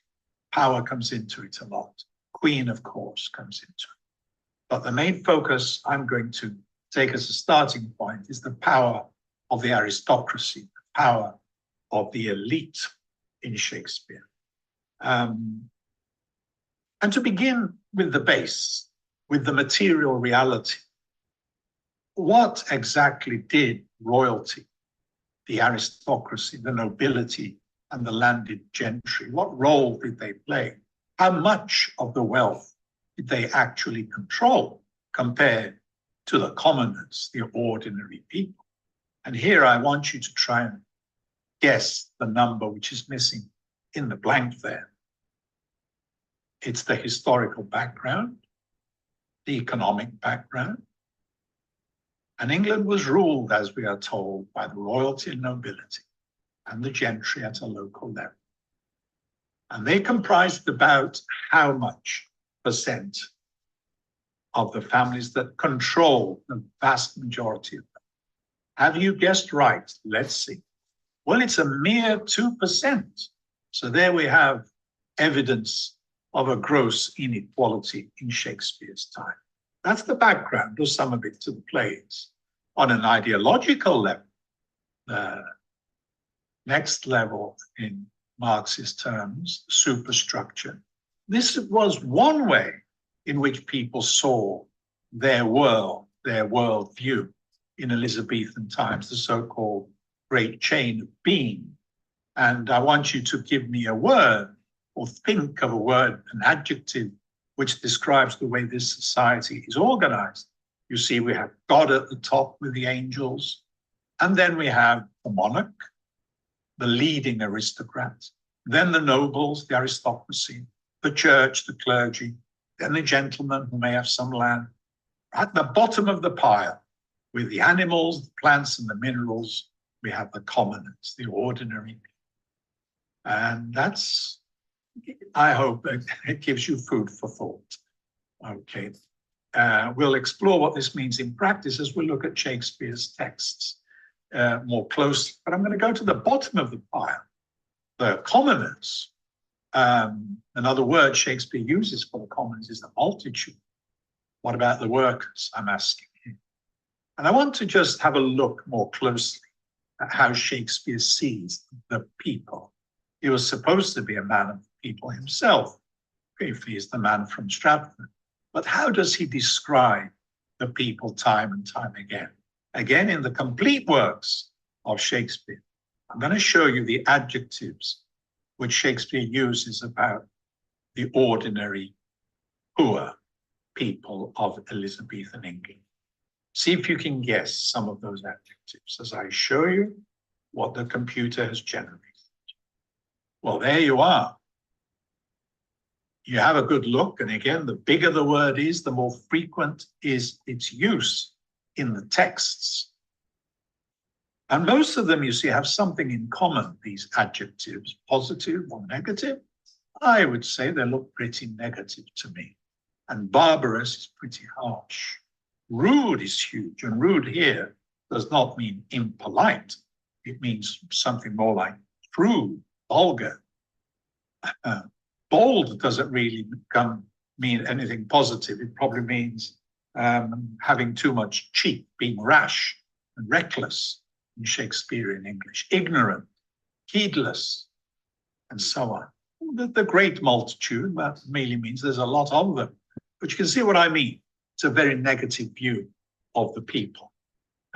Speaker 4: Power comes into it a lot. Queen, of course, comes into it. But the main focus I'm going to take as a starting point is the power of the aristocracy, the power of the elite in Shakespeare. And to begin with the base, with the material reality, what exactly did royalty, the aristocracy, the nobility, and the landed gentry, what role did they play? How much of the wealth did they actually control compared to the commoners, the ordinary people? And here I want you to try and guess the number which is missing in the blank there. It's the historical background, the economic background. And England was ruled, as we are told, by the royalty and nobility and the gentry at a local level. And they comprised about how much percent of the families that control the vast majority of them? Have you guessed right? Let's see. Well, it's a mere 2%. So there we have evidence of a gross inequality in Shakespeare's time. That's the background, or some of it, to the plays. On an ideological level, the next level in Marxist terms, superstructure, this was one way in which people saw their world, their worldview in Elizabethan times, the so-called great chain of being. And I want you to give me a word, or think of a word, an adjective, which describes the way this society is organized. You see, we have God at the top with the angels, and then we have the monarch, the leading aristocrat, then the nobles, the aristocracy, the church, the clergy, then the gentlemen who may have some land. At the bottom of the pile, with the animals, the plants, and the minerals, we have the commoners, the ordinary people. And that's, I hope, it gives you food for thought. Okay. We'll explore what this means in practice as we look at Shakespeare's texts more closely. But I'm going to go to the bottom of the pile, the commoners. Another word Shakespeare uses for the commoners is the multitude. What about the workers, I'm asking here? And I want to just have a look more closely at how Shakespeare sees the people. He was supposed to be a man of the people himself, if he is the man from Stratford. But how does he describe the people time and time again? Again, in the complete works of Shakespeare, I'm going to show you the adjectives which Shakespeare uses about the ordinary, poor people of Elizabethan England. See if you can guess some of those adjectives as I show you what the computer has generated. Well, there you are. You have a good look, and again, the bigger the word is, the more frequent is its use in the texts. And most of them, you see, have something in common, these adjectives, positive or negative. I would say they look pretty negative to me. And barbarous is pretty harsh. Rude is huge, and rude here does not mean impolite. It means something more like crude, vulgar. Bold doesn't really mean anything positive. It probably means having too much cheek, being rash and reckless in Shakespearean English, ignorant, heedless, and so on. The great multitude, that merely means there's a lot of them. But you can see what I mean. It's a very negative view of the people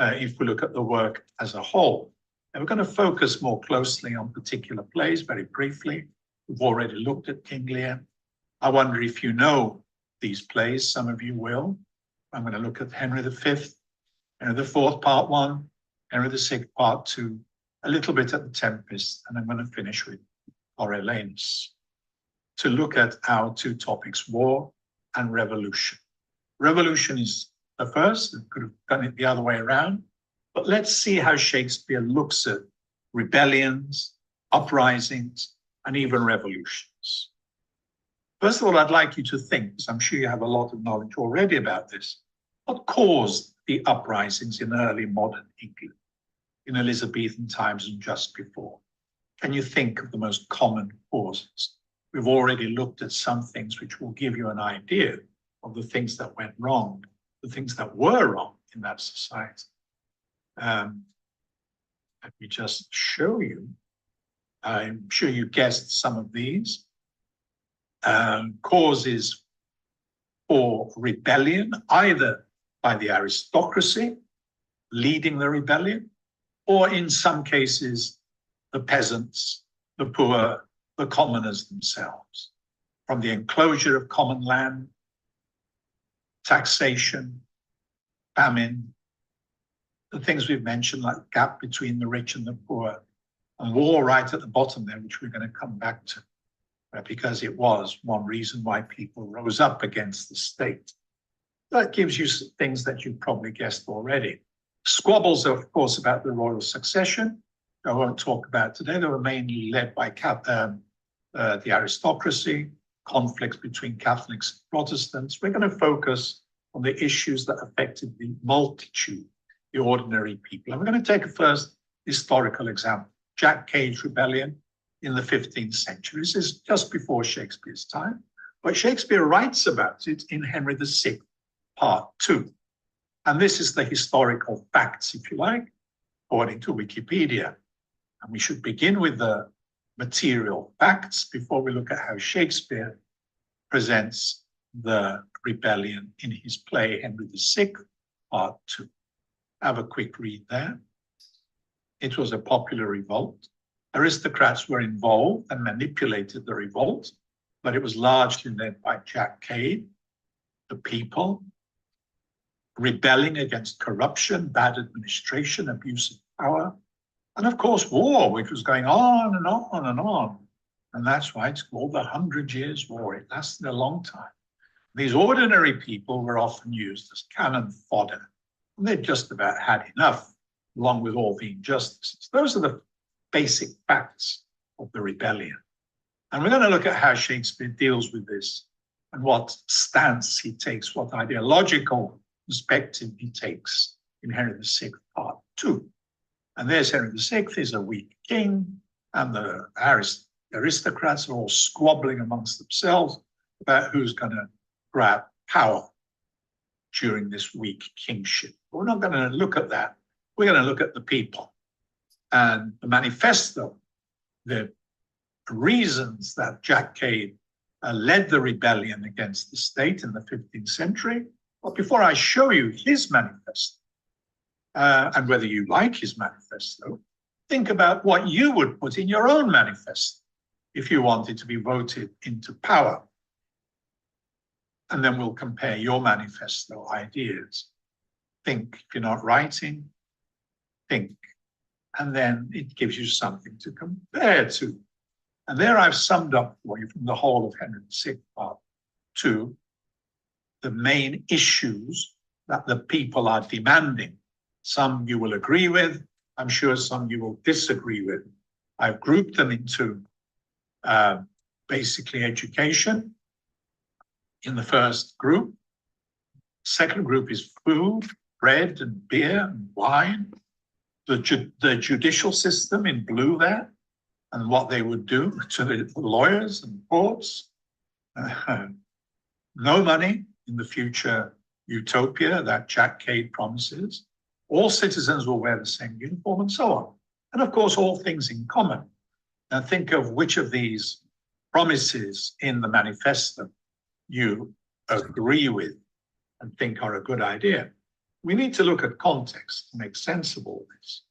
Speaker 4: if we look at the work as a whole. And we're going to focus more closely on particular plays very briefly. We've already looked at King Lear. I wonder if you know these plays. Some of you will. I'm going to look at Henry V, Henry IV, Part 1, Henry VI, Part 2, a little bit at The Tempest, and I'm going to finish with Coriolanus to look at our two topics, war and revolution. Revolution is the first. We could have done it the other way around. But let's see how Shakespeare looks at rebellions, uprisings, and even revolutions. First of all, I'd like you to think, because I'm sure you have a lot of knowledge already about this, what caused the uprisings in early modern England, in Elizabethan times and just before? Can you think of the most common causes? We've already looked at some things which will give you an idea of the things that went wrong, the things that were wrong in that society. Let me just show you. I'm sure you guessed some of these. Causes for rebellion, either by the aristocracy leading the rebellion, or in some cases, the peasants, the poor, the commoners themselves. From the enclosure of common land, taxation, famine, the things we've mentioned, like gap between the rich and the poor, and war right at the bottom there, which we're going to come back to, because it was one reason why people rose up against the state. That gives you things that you've probably guessed already. Squabbles, of course, about the royal succession, I won't talk about today. They were mainly led by the aristocracy, conflicts between Catholics and Protestants. We're going to focus on the issues that affected the multitude, the ordinary people. And we're going to take a first historical example, Jack Cade's rebellion in the 15th century. This is just before Shakespeare's time, but Shakespeare writes about it in Henry VI, Part 2. And this is the historical facts, if you like, according to Wikipedia. And we should begin with the material facts before we look at how Shakespeare presents the rebellion in his play Henry VI, Part 2. Have a quick read there. It was a popular revolt. Aristocrats were involved and manipulated the revolt, but it was largely led by Jack Cade, the people, rebelling against corruption, bad administration, abuse of power, and of course war, which was going on and on and on. And that's why it's called the 100 Years' War. It lasted a long time. These ordinary people were often used as cannon fodder, and they'd just about had enough, along with all the injustices. Those are the basic facts of the rebellion. And we're going to look at how Shakespeare deals with this and what stance he takes, what ideological perspective he takes in Henry VI, Part 2. And there's Henry VI, he's a weak king, and the aristocrats are all squabbling amongst themselves about who's going to grab power during this weak kingship. But we're not going to look at that. We're going to look at the people and the manifesto, the reasons that Jack Cade led the rebellion against the state in the 15th century. But before I show you his manifesto, and whether you like his manifesto, think about what you would put in your own manifesto if you wanted to be voted into power. And then we'll compare your manifesto ideas. Think, if you're not writing, think. And then it gives you something to compare to. And there I've summed up for you from the whole of Henry VI, Part 2, the main issues that the people are demanding. Some you will agree with, I'm sure some you will disagree with. I've grouped them into basically education in the first group. Second group is food, bread and beer and wine. The judicial system in blue there, and what they would do to the lawyers and courts. No money in the future utopia that Jack Cade promises. All citizens will wear the same uniform and so on. And of course, all things in common. Now think of which of these promises in the manifesto you agree with and think are a good idea. We need to look at context to make sense of all this.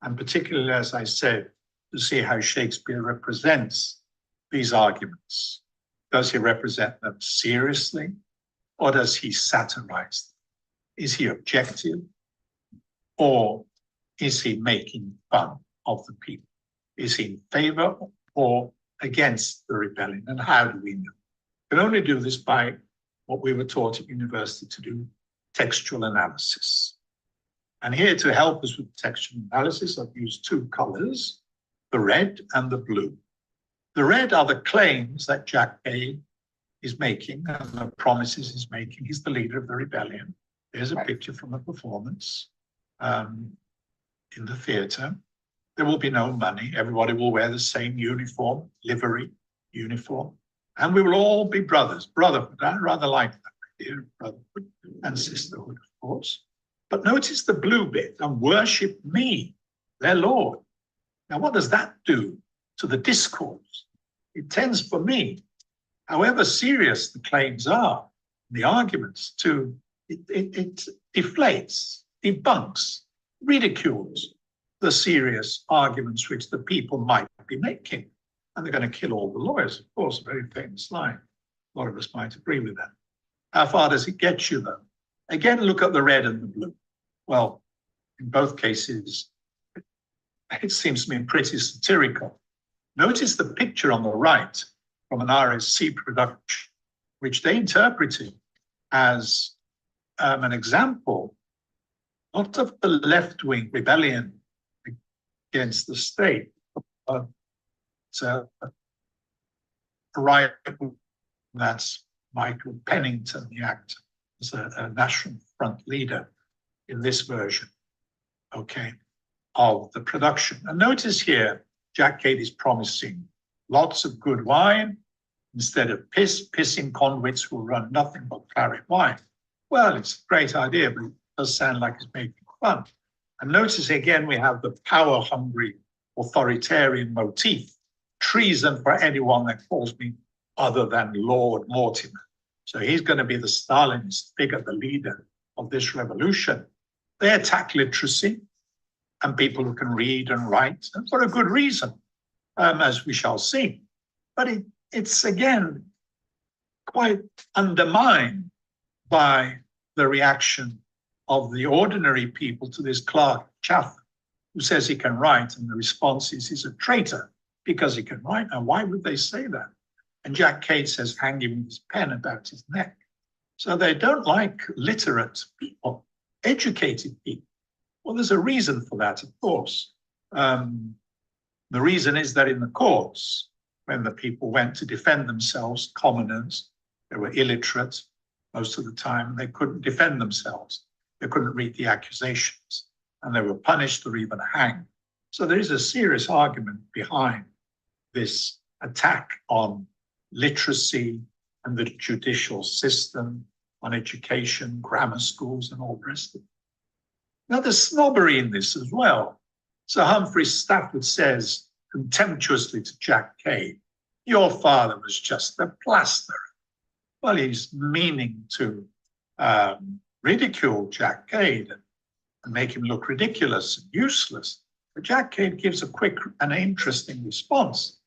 Speaker 4: And particularly, as I said, to see how Shakespeare represents these arguments. Does he represent them seriously, or does he satirize them? Is he objective, or is he making fun of the people? Is he in favor or against the rebellion? And how do we know? We can only do this by what we were taught at university to do, textual analysis. And here to help us with textual analysis, I've used two colors, the red and the blue. The red are the claims that Jack Cade is making and the promises he's making. He's the leader of the rebellion. There's a picture from a performance in the theatre. There will be no money. Everybody will wear the same uniform, livery uniform. And we will all be brothers. Brotherhood, I rather like that idea of brotherhood and sisterhood, of course. But notice the blue bit, and worship me, their Lord. Now, what does that do to the discourse? It tends for me, however serious the claims are, the arguments, it deflates, debunks, ridicules the serious arguments which the people might be making. And they're going to kill all the lawyers, of course, a very famous line. A lot of us might agree with that. How far does it get you, though? Again, look at the red and the blue. Well, in both cases, it seems to me pretty satirical. Notice the picture on the right from an RSC production, which they interpreted as an example, not of the left-wing rebellion against the state, but right, that's Michael Pennington, the actor, is a National Front leader in this version, okay, of the production. And notice here, Jack Cade is promising lots of good wine instead of pissing convicts who run nothing but claret wine. Well, it's a great idea, but it does sound like it's making fun. And notice again, we have the power-hungry authoritarian motif, treason for anyone that calls me other than Lord Mortimer. So he's going to be the Stalinist figure, the leader of this revolution. They attack literacy and people who can read and write, and for a good reason, as we shall see. But it's again quite undermined by the reaction of the ordinary people to this Clark Chaffin, who says he can write, and the response is he's a traitor because he can write. Now, why would they say that? And Jack Cade says, hang him with his pen about his neck. So they don't like literate people, educated people. Well, there's a reason for that, of course. The reason is that in the courts, when the people went to defend themselves, commoners, they were illiterate most of the time, they couldn't defend themselves. They couldn't read the accusations, and they were punished or even hanged. So there is a serious argument behind this attack on literacy and the judicial system, on education, grammar schools, and all the rest of it. Now, there's snobbery in this as well. Sir Humphrey Stafford says contemptuously to Jack Cade, your father was just a plasterer. Well, he's meaning to ridicule Jack Cade and make him look ridiculous and useless. But Jack Cade gives a quick and interesting response.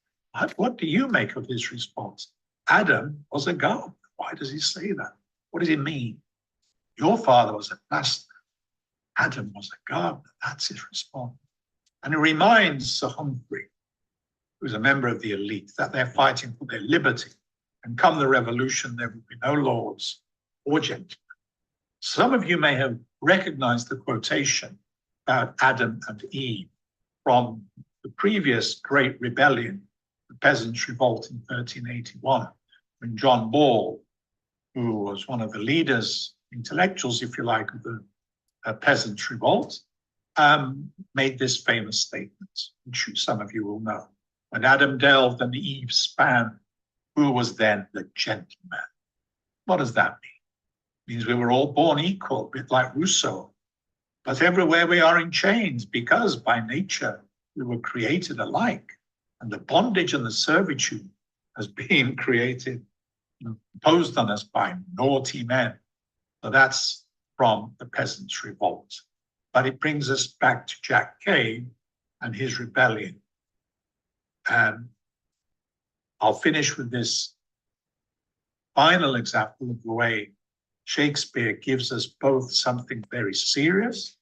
Speaker 4: What do you make of his response? Adam was a gardener. Why does he say that? What does it mean? Your father was a plasterer. Adam was a gardener. That's his response. And it reminds Sir Humphrey, who's a member of the elite, that they're fighting for their liberty. And come the revolution, there will be no lords or gentlemen. Some of you may have recognized the quotation about Adam and Eve from the previous great rebellion, the Peasants' Revolt in 1381, when John Ball, who was one of the leaders, intellectuals, if you like, of the Peasants' Revolt, made this famous statement, which some of you will know. When Adam delved and Eve span, who was then the gentleman? What does that mean? It means we were all born equal, a bit like Rousseau. But everywhere we are in chains because by nature we were created alike. And the bondage and the servitude has been created, imposed on us by naughty men. So that's from the Peasants' Revolt. But it brings us back to Jack Cade and his rebellion. And I'll finish with this final example of the way Shakespeare gives us both something very serious,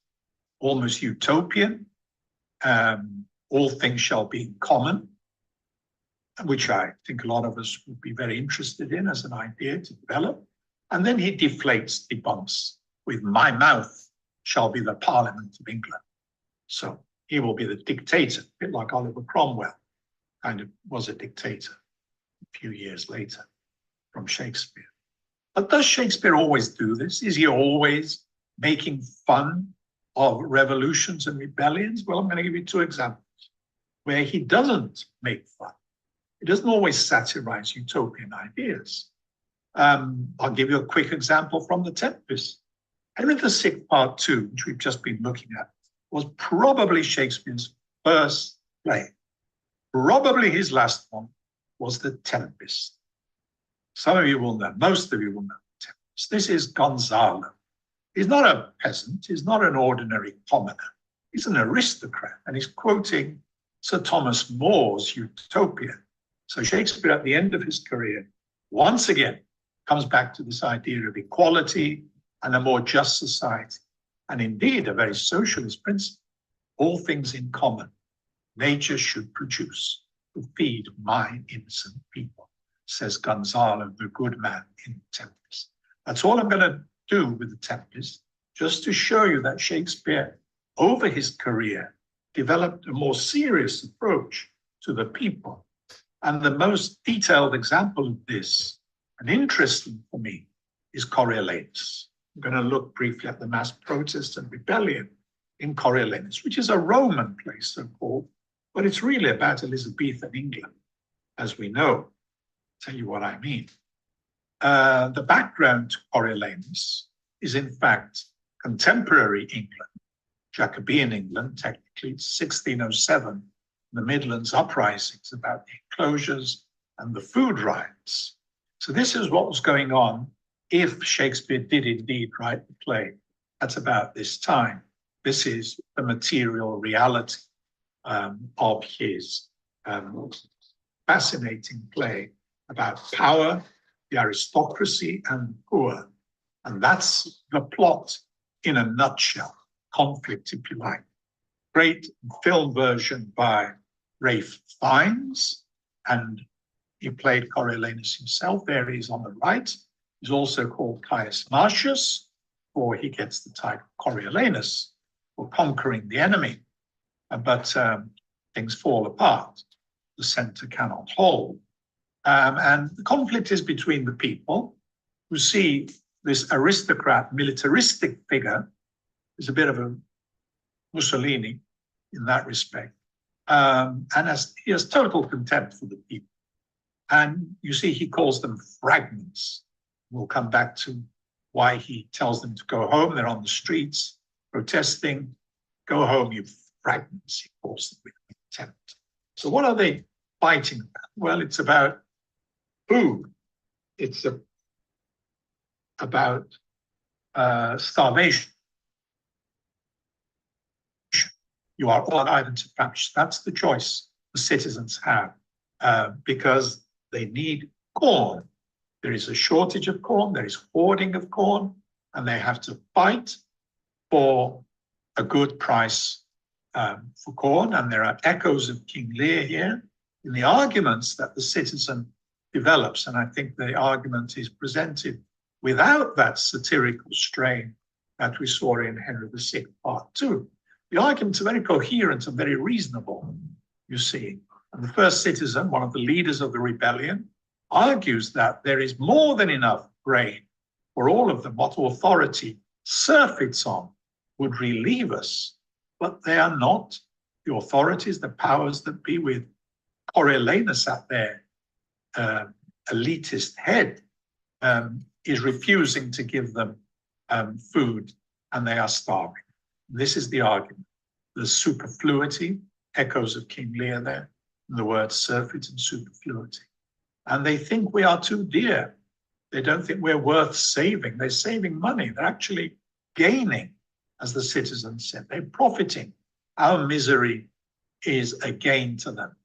Speaker 4: almost utopian, all things shall be in common, which I think a lot of us would be very interested in as an idea to develop. And then he deflates, debunks with my mouth shall be the Parliament of England. So he will be the dictator, a bit like Oliver Cromwell kind of was a dictator a few years later from Shakespeare. But does Shakespeare always do this? Is he always making fun of revolutions and rebellions? Well, I'm going to give you two examples where he doesn't make fun. He doesn't always satirize utopian ideas. I'll give you a quick example from The Tempest. Henry VI, Part 2, which we've just been looking at, was probably Shakespeare's first play. Probably his last one was The Tempest. Some of you will know, most of you will know The Tempest. This is Gonzalo. He's not a peasant, he's not an ordinary commoner. He's an aristocrat, and he's quoting Sir Thomas More's Utopia. So Shakespeare, at the end of his career, once again, comes back to this idea of equality and a more just society, and indeed a very socialist principle. All things in common, nature should produce to feed my innocent people, says Gonzalo, the good man in The Tempest. That's all I'm going to do with The Tempest, just to show you that Shakespeare, over his career, developed a more serious approach to the people And the most detailed example of this, and interesting for me, is Coriolanus. I'm going to look briefly at the mass protest and rebellion in Coriolanus, which is a Roman place, so-called, but it's really about Elizabethan England, as we know. I'll tell you what I mean. The background to Coriolanus is, in fact, contemporary England, Jacobean England. Technically, it's 1607, the Midlands uprisings about the enclosures and the food riots. So this is what was going on if Shakespeare did indeed write the play at about this time. This is the material reality of his fascinating play about power, the aristocracy, and the poor. And that's the plot in a nutshell, conflict, if you like. Great film version by Ralph Fiennes, and he played Coriolanus himself. There he is on the right. He's also called Caius Marcius, or he gets the title Coriolanus for conquering the enemy. But things fall apart. The center cannot hold. And the conflict is between the people who see this aristocrat, militaristic figure, is a bit of a Mussolini in that respect. And he has total contempt for the people. And you see, he calls them fragments. We'll come back to why he tells them to go home. They're on the streets protesting. Go home, you fragments, he calls them with contempt. So what are they fighting about? Well, it's about food. It's about starvation. You are all either to perish. That's the choice the citizens have because they need corn. There is a shortage of corn, there is hoarding of corn, and they have to fight for a good price for corn. And there are echoes of King Lear here in the arguments that the citizen develops. And I think the argument is presented without that satirical strain that we saw in Henry VI, Part 2. The arguments are very coherent and very reasonable, you see. And the first citizen, one of the leaders of the rebellion, argues that there is more than enough grain for all of them. What authority surfeits on would relieve us, but they are not. The authorities, the powers that be, with Coriolanus at their elitist head, is refusing to give them food, and they are starving. This is the argument. The superfluity, echoes of King Lear there, the word surfeit and superfluity. And they think we are too dear. They don't think we're worth saving. They're saving money. They're actually gaining, as the citizens said. They're profiting. Our misery is a gain to them.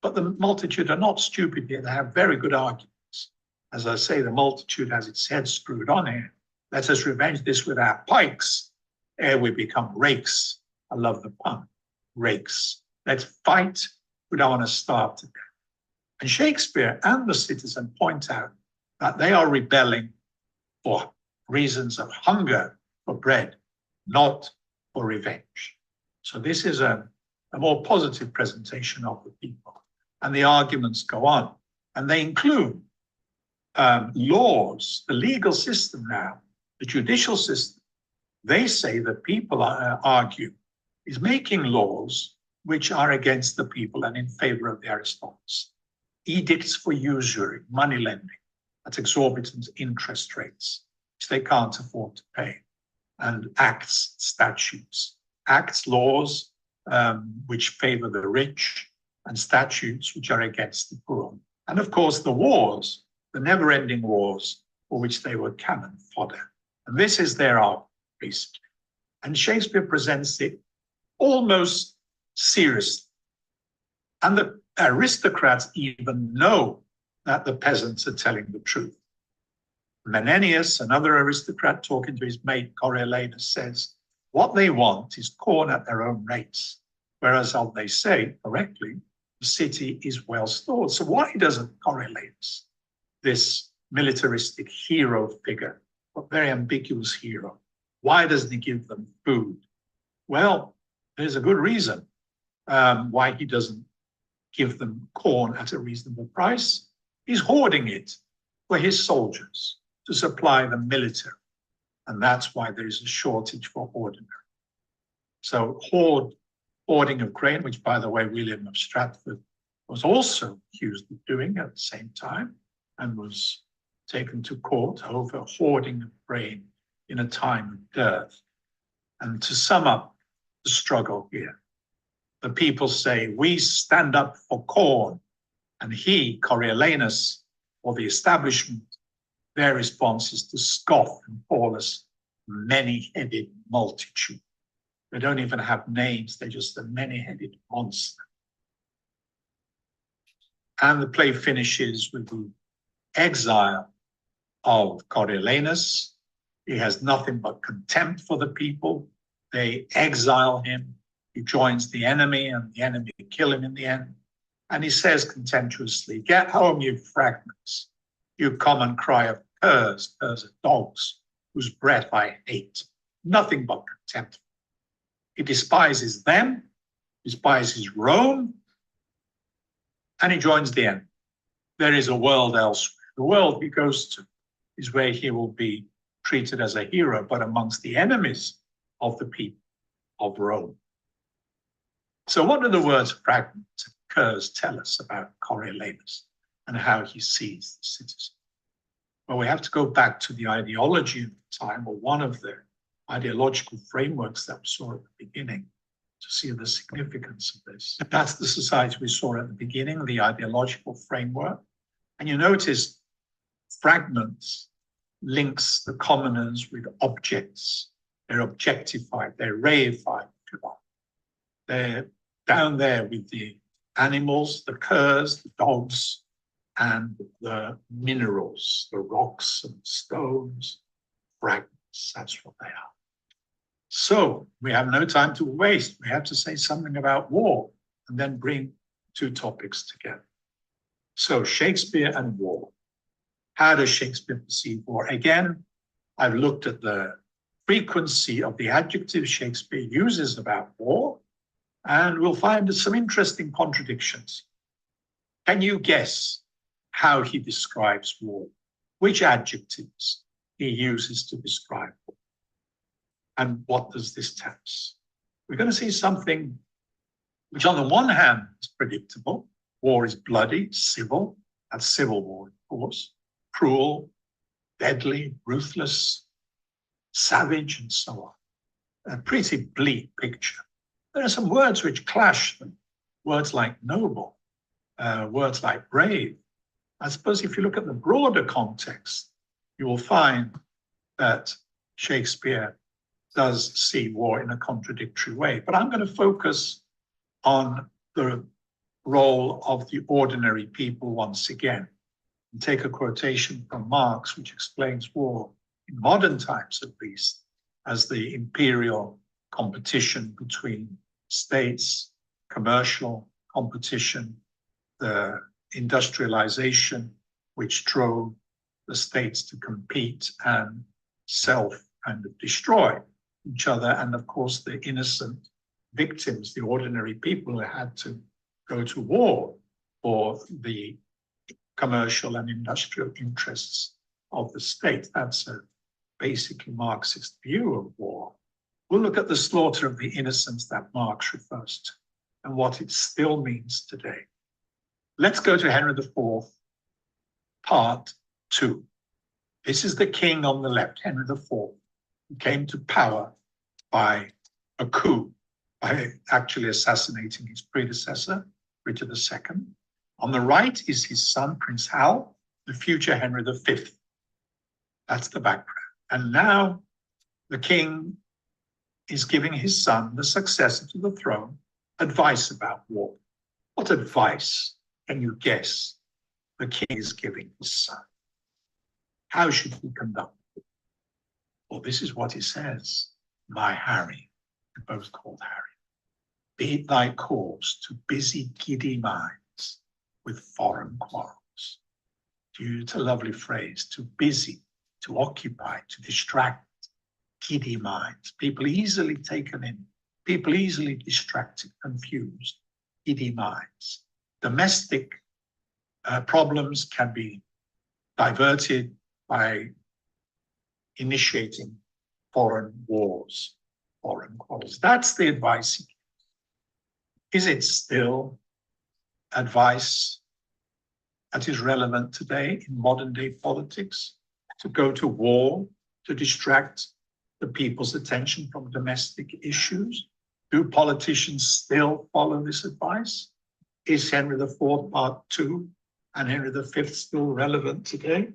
Speaker 4: But the multitude are not stupid here. They have very good arguments. As I say, the multitude has its head screwed on here. Let us revenge this with our pikes, ere we become rakes. I love the pun, rakes. Let's fight. We don't want to starve to death. And Shakespeare and the citizen point out that they are rebelling for reasons of hunger for bread, not for revenge. So this is a more positive presentation of the people. And the arguments go on. And they include laws, the legal system now, the judicial system. They say that people argue is making laws which are against the people and in favor of the aristocracy. Edicts for usury, money lending at exorbitant interest rates, which they can't afford to pay, and acts, statutes, acts, laws which favor the rich, and statutes which are against the poor. And of course, the wars, the never-ending wars for which they were cannon fodder. And this is their art, basically. And Shakespeare presents it almost seriously. And the aristocrats even know that the peasants are telling the truth. Menenius, another aristocrat talking to his mate Coriolanus, says what they want is corn at their own rates, whereas, as they say correctly, the city is well stored. So why doesn't Coriolanus, this militaristic hero figure, a very ambiguous hero, why doesn't he give them food? Well, there's a good reason why he doesn't give them corn at a reasonable price. He's hoarding it for his soldiers to supply the military. And that's why there is a shortage for ordinary. So hoarding of grain, which, by the way, William of Stratford was also accused of doing at the same time and was taken to court over hoarding of grain in a time of dearth. And to sum up the struggle here, the people say, we stand up for corn, and he, Coriolanus, or the establishment, their response is to scoff and call us many-headed multitude. They don't even have names, they're just a many-headed monster. And the play finishes with the exile of Coriolanus. He has nothing but contempt for the people. They exile him. He joins the enemy, and the enemy kill him in the end. And he says contemptuously, get home, you fragments, you common cry of curs of dogs, whose breath I hate. Nothing but contempt. He despises them, despises Rome, and he joins the enemy. There is a world elsewhere. The world he goes to is where he will be treated as a hero, but amongst the enemies of the people of Rome. So what do the words fragment and curs tell us about Coriolanus and how he sees the citizen? Well, we have to go back to the ideology of the time, or one of the ideological frameworks that we saw at the beginning, to see the significance of this. That's the society we saw at the beginning, the ideological framework. And you notice fragments links the commoners with objects. They're objectified, they're reified, if you like. They're down there with the animals, the curs, the dogs, and the minerals, the rocks and stones, fragments. That's what they are. So we have no time to waste. We have to say something about war and then bring two topics together. So Shakespeare and war. How does Shakespeare perceive war? Again, I've looked at the frequency of the adjectives Shakespeare uses about war, and we'll find some interesting contradictions. Can you guess how he describes war? Which adjectives he uses to describe war? And what does this tell us? We're going to see something which on the one hand is predictable. War is bloody, civil. That's civil war, of course. Cruel, deadly, ruthless, savage, and so on. A pretty bleak picture. There are some words which clash them. Words like noble, words like brave. I suppose if you look at the broader context, you will find that Shakespeare does see war in a contradictory way. But I'm going to focus on the role of the ordinary people once again, and take a quotation from Marx, which explains war in modern times, at least, as the imperial competition between states, commercial competition, the industrialization, which drove the states to compete and self kind of destroy each other. And of course, the innocent victims, the ordinary people who had to go to war for the commercial and industrial interests of the state. That's a basically Marxist view of war. We'll look at the slaughter of the innocents that Marx refers to and what it still means today. Let's go to Henry IV, part 2. This is the king on the left, Henry IV, who came to power by a coup, by actually assassinating his predecessor, Richard II. On the right is his son, Prince Hal, the future Henry V. That's the background. And now the king is giving his son, the successor to the throne, advice about war. What advice can you guess the king is giving his son? How should he conduct it? Well, this is what he says. My Harry, they're both called Harry, beat thy cause to busy giddy minds with foreign quarrels. It's a lovely phrase, to busy, to occupy, to distract, giddy minds, people easily taken in, people easily distracted, confused, giddy minds. domestic problems can be diverted by initiating foreign wars, foreign quarrels. That's the advice he gives. Is it still advice that is relevant today in modern day politics? To go to war, to distract the people's attention from domestic issues? Do politicians still follow this advice? Is Henry IV Part II and Henry V still relevant today?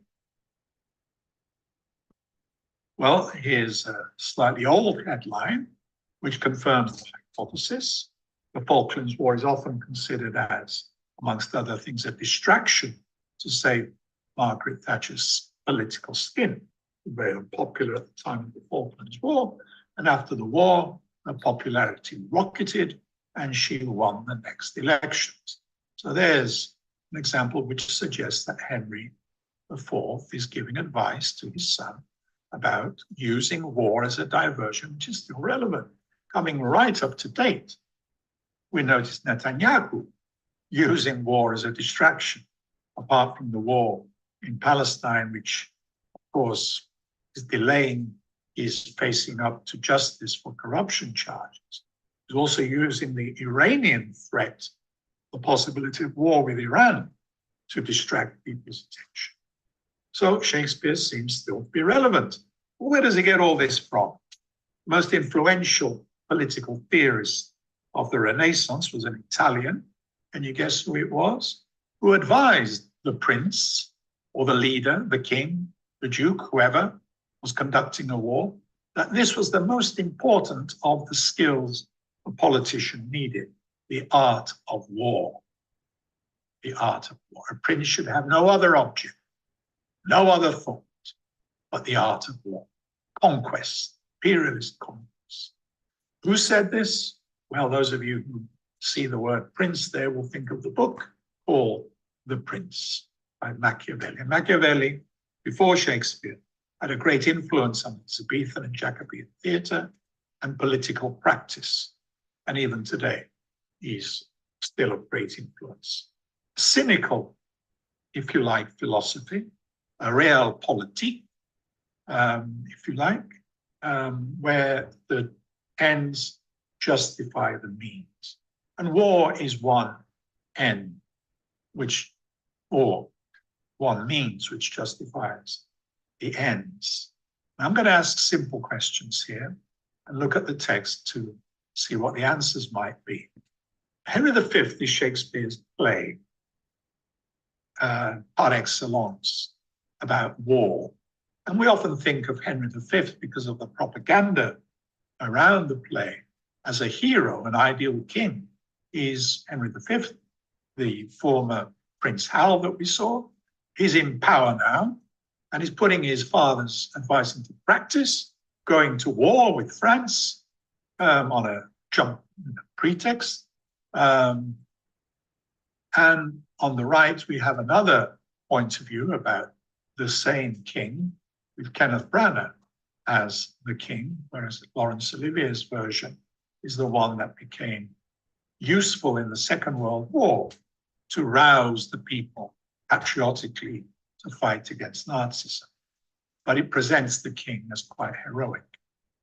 Speaker 4: Well, here's a slightly old headline, which confirms the hypothesis. The Falklands War is often considered as, amongst other things, a distraction to save Margaret Thatcher's political skin. Very unpopular at the time of the Falklands War, and after the war, her popularity rocketed, and she won the next elections. So there's an example which suggests that Henry IV is giving advice to his son about using war as a diversion, which is still relevant, coming right up to date. We notice Netanyahu using war as a distraction, apart from the war in Palestine, which, of course, is delaying his facing up to justice for corruption charges. He's also using the Iranian threat, the possibility of war with Iran, to distract people's attention. So Shakespeare seems still to be relevant. Well, where does he get all this from? The most influential political theorist of the Renaissance was an Italian, and you guess who it was? Who advised the prince or the leader, the king, the duke, whoever was conducting a war, that this was the most important of the skills a politician needed, the art of war. The art of war. A prince should have no other object, no other thought, but the art of war. Conquest, imperialist conquest. Who said this? Well, those of you who see the word prince there will think of the book called The Prince by Machiavelli. And Machiavelli, before Shakespeare, had a great influence on Elizabethan and Jacobean theatre and political practice. And even today, he's still of great influence. Cynical, if you like, philosophy, a realpolitik, if you like, where the ends justify the means. And war is one end, or one means which justifies the ends. Now, I'm going to ask simple questions here and look at the text to see what the answers might be. Henry V is Shakespeare's play par excellence about war. And we often think of Henry V because of the propaganda around the play as a hero, an ideal king. Is Henry V, the former Prince Hal that we saw. He's in power now, and he's putting his father's advice into practice, going to war with France on a jump pretext. And on the right, we have another point of view about the same king, with Kenneth Branagh as the king, whereas Laurence Olivier's version is the one that became useful in the Second World War to rouse the people patriotically to fight against Nazism. But it presents the king as quite heroic,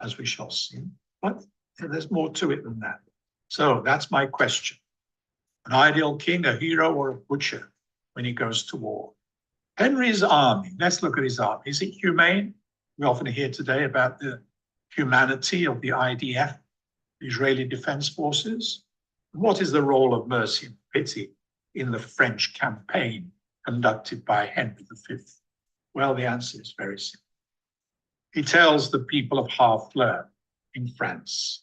Speaker 4: as we shall see. But there's more to it than that. So that's my question. An ideal king, a hero, or a butcher when he goes to war? Henry's army, let's look at his army. Is it humane? We often hear today about the humanity of the IDF, the Israeli Defense Forces. What is the role of mercy and pity in the French campaign conducted by Henry V? Well, the answer is very simple. He tells the people of Harfleur in France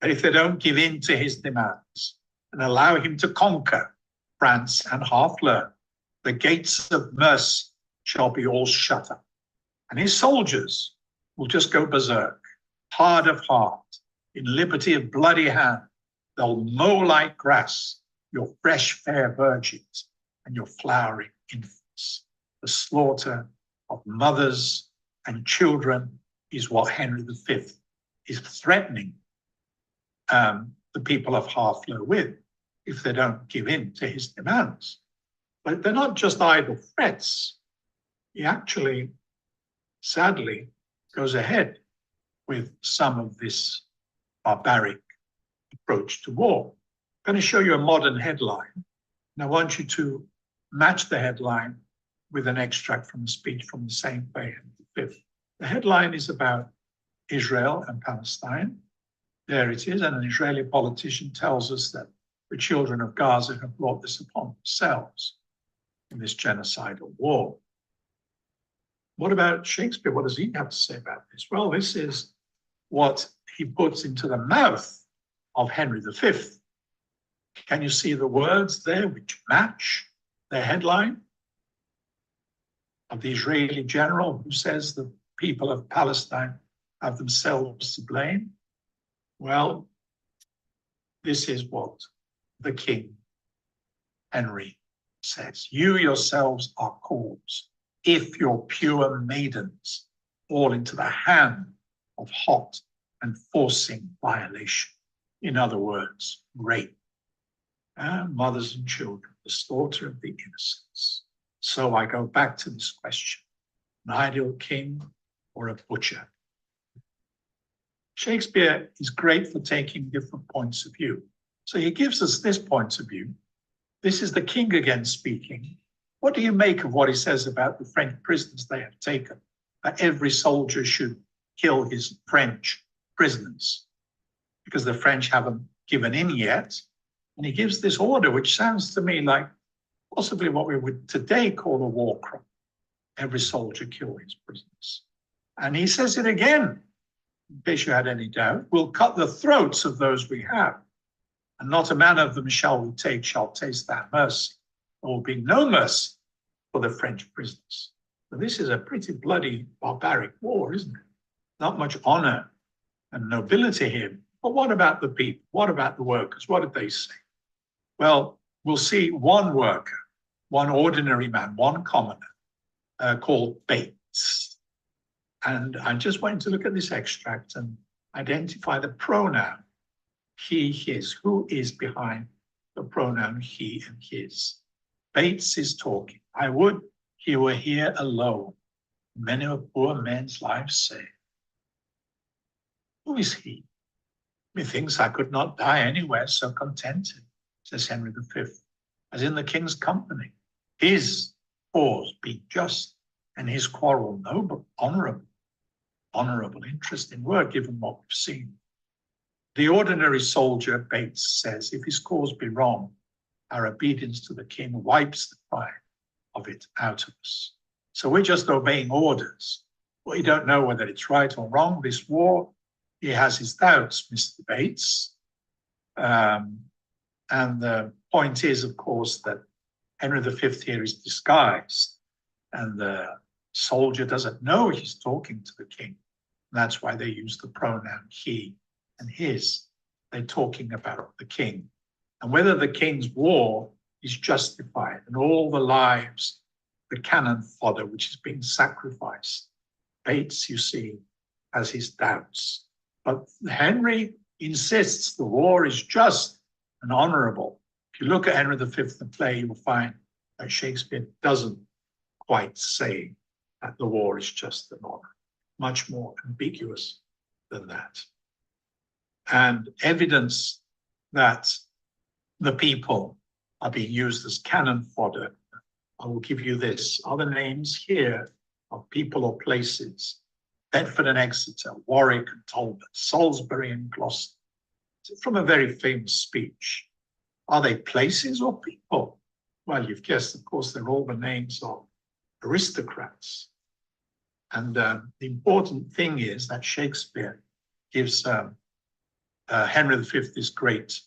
Speaker 4: that if they don't give in to his demands and allow him to conquer France and Harfleur, the gates of mercy shall be all shut up. And his soldiers will just go berserk, hard of heart, in liberty of bloody hand. They'll mow like grass your fresh, fair virgins and your flowering infants. The slaughter of mothers and children is what Henry V is threatening the people of Harfleur with. if they don't give in to his demands. But they're not just idle threats. He actually, sadly, goes ahead with some of this barbaric approach to war. I'm going to show you a modern headline, and I want you to match the headline with an extract from a speech from the same day, Henry V. The headline is about Israel and Palestine. There it is, and an Israeli politician tells us that the children of Gaza have brought this upon themselves in this genocidal war. What about Shakespeare? What does he have to say about this? Well, this is what he puts into the mouth of Henry V. Can you see the words there which match the headline of the Israeli general who says the people of Palestine have themselves to blame? Well, this is what the King Henry says. You yourselves are cause, if your pure maidens fall into the hand of hot and forcing violation. In other words, rape. Mothers and children, the slaughter of the innocents. So I go back to this question, an ideal king or a butcher? Shakespeare is great for taking different points of view. So he gives us this point of view. This is the king again speaking. What do you make of what he says about the French prisoners they have taken? That every soldier should kill his French prisoners because the French haven't given in yet. And he gives this order, which sounds to me like possibly what we would today call a war crime. Every soldier kill his prisoners. And he says it again, in case you had any doubt, we'll cut the throats of those we have, and not a man of them shall we take, shall taste that mercy. There will be no mercy for the French prisoners. So this is a pretty bloody, barbaric war, isn't it? Not much honor and nobility here. But what about the people? What about the workers? What did they say? Well, we'll see one worker, one ordinary man, one commoner, called Bates. And I just want to look at this extract and identify the pronoun he, his. Who is behind the pronoun he and his? Bates is talking. I would he were here alone. Many a poor man's life saved. Who is he? Methinks I could not die anywhere so contented, says Henry V, as in the king's company. His cause be just, and his quarrel noble, honorable. Honorable, interesting word, given what we've seen. The ordinary soldier, Bates says, if his cause be wrong, our obedience to the king wipes the pride of it out of us. So we're just obeying orders. We don't know whether it's right or wrong, this war. He has his doubts, Mr. Bates. And the point is, of course, that Henry V here is disguised, and the soldier doesn't know he's talking to the king. And that's why they use the pronoun he and his. They're talking about the king. And whether the king's war is justified and all the lives, the cannon fodder which is being sacrificed. Bates, you see, has his doubts. But Henry insists the war is just and honorable. If you look at Henry V, the play, you will find that Shakespeare doesn't quite say that the war is just and honorable. Much more ambiguous than that. And evidence that the people are being used as cannon fodder. I will give you this. Other names here of people or places. Bedford and Exeter, Warwick and Talbot, Salisbury and Gloucester. From a very famous speech. Are they places or people? Well, you've guessed, of course, they're all the names of aristocrats. And the important thing is that Shakespeare gives Henry V this great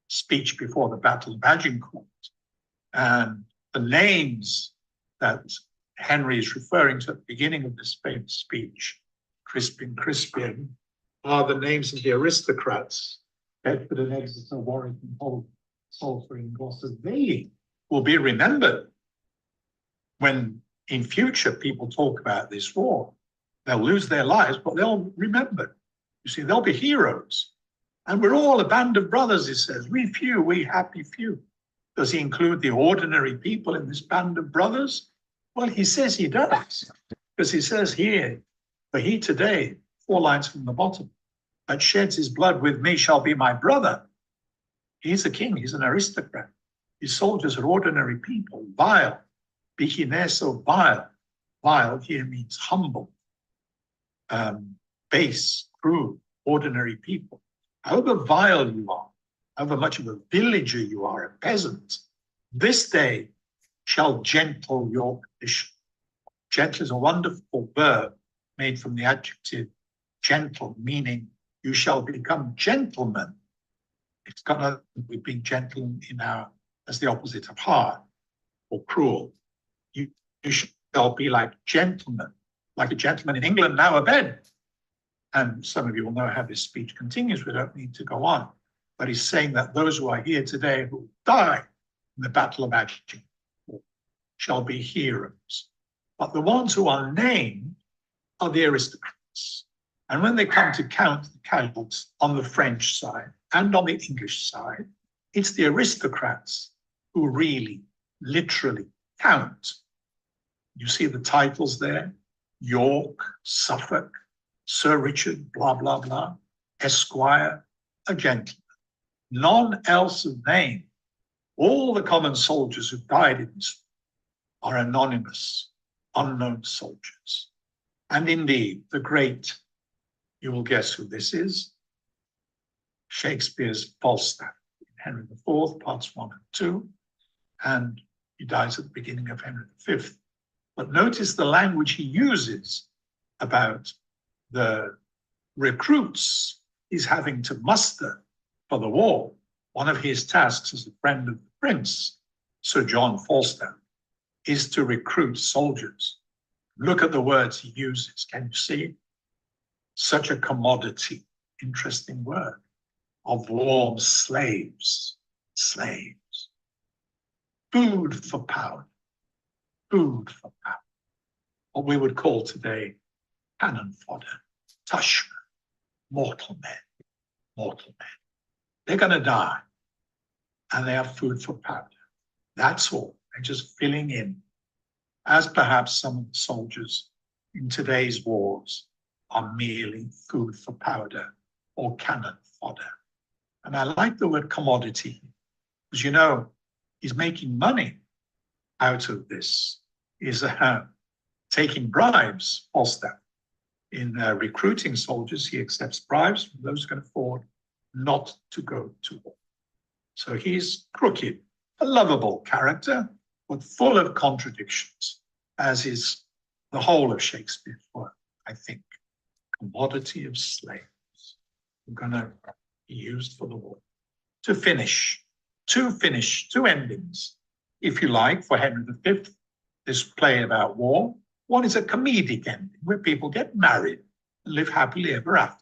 Speaker 4: speech before the Battle of Agincourt. And the names that Henry is referring to at the beginning of this famous speech, Crispian, are the names of the aristocrats, Bedford and Exeter, Warwick and Talbot, Salisbury and Gloucester. They will be remembered when in future people talk about this war. They'll lose their lives, but they'll remember. You see, they'll be heroes. And we're all a band of brothers, he says. We few, we happy few. Does he include the ordinary people in this band of brothers? Well, he says he does, because he says here, for he today, 4 lines from the bottom, that sheds his blood with me shall be my brother. He's a king, he's an aristocrat. His soldiers are ordinary people, vile. Be he ne'er so vile. Vile here means humble, base, crude, ordinary people. However vile you are, however much of a villager you are, a peasant, this day shall gentle your condition. Gentle is a wonderful verb made from the adjective gentle, meaning you shall become gentlemen. It's got nothing to do with being gentle as the opposite of hard or cruel. You shall be like gentlemen, like a gentleman in England now abed. And some of you will know how this speech continues. We don't need to go on. But he's saying that those who are here today who die in the battle of Agincourt shall be heroes. But the ones who are named are the aristocrats. And when they come to count the casualties on the French side and on the English side, it's the aristocrats who really, literally count. You see the titles there: York, Suffolk, Sir Richard, blah, blah, blah, Esquire, a gentleman. None else of name. All the common soldiers who died in this are anonymous, unknown soldiers. And indeed, the great, you will guess who this is, Shakespeare's Falstaff, Henry IV, parts 1 and 2, and he dies at the beginning of Henry V. But notice the language he uses about the recruits he's having to muster for the war. One of his tasks as a friend of the prince, Sir John Falstaff, is to recruit soldiers. Look at the words he uses. Can you see? Such a commodity, interesting word, of warm slaves, slaves. Food for powder, food for powder. What we would call today cannon fodder, tushmen, mortal men, mortal men. They're going to die, and they have food for powder. That's all. They're just filling in, as perhaps some of the soldiers in today's wars are merely food for powder or cannon fodder. And I like the word commodity, because, you know, he's making money out of this. He's taking bribes, Falstaff. In recruiting soldiers, he accepts bribes from those who can afford not to go to war. So he's crooked, a lovable character, but full of contradictions, as is the whole of Shakespeare's work, I think. Commodity of slaves. We're going to be used for the war. To finish, two endings, if you like, for Henry V, this play about war. One is a comedic ending, where people get married and live happily ever after.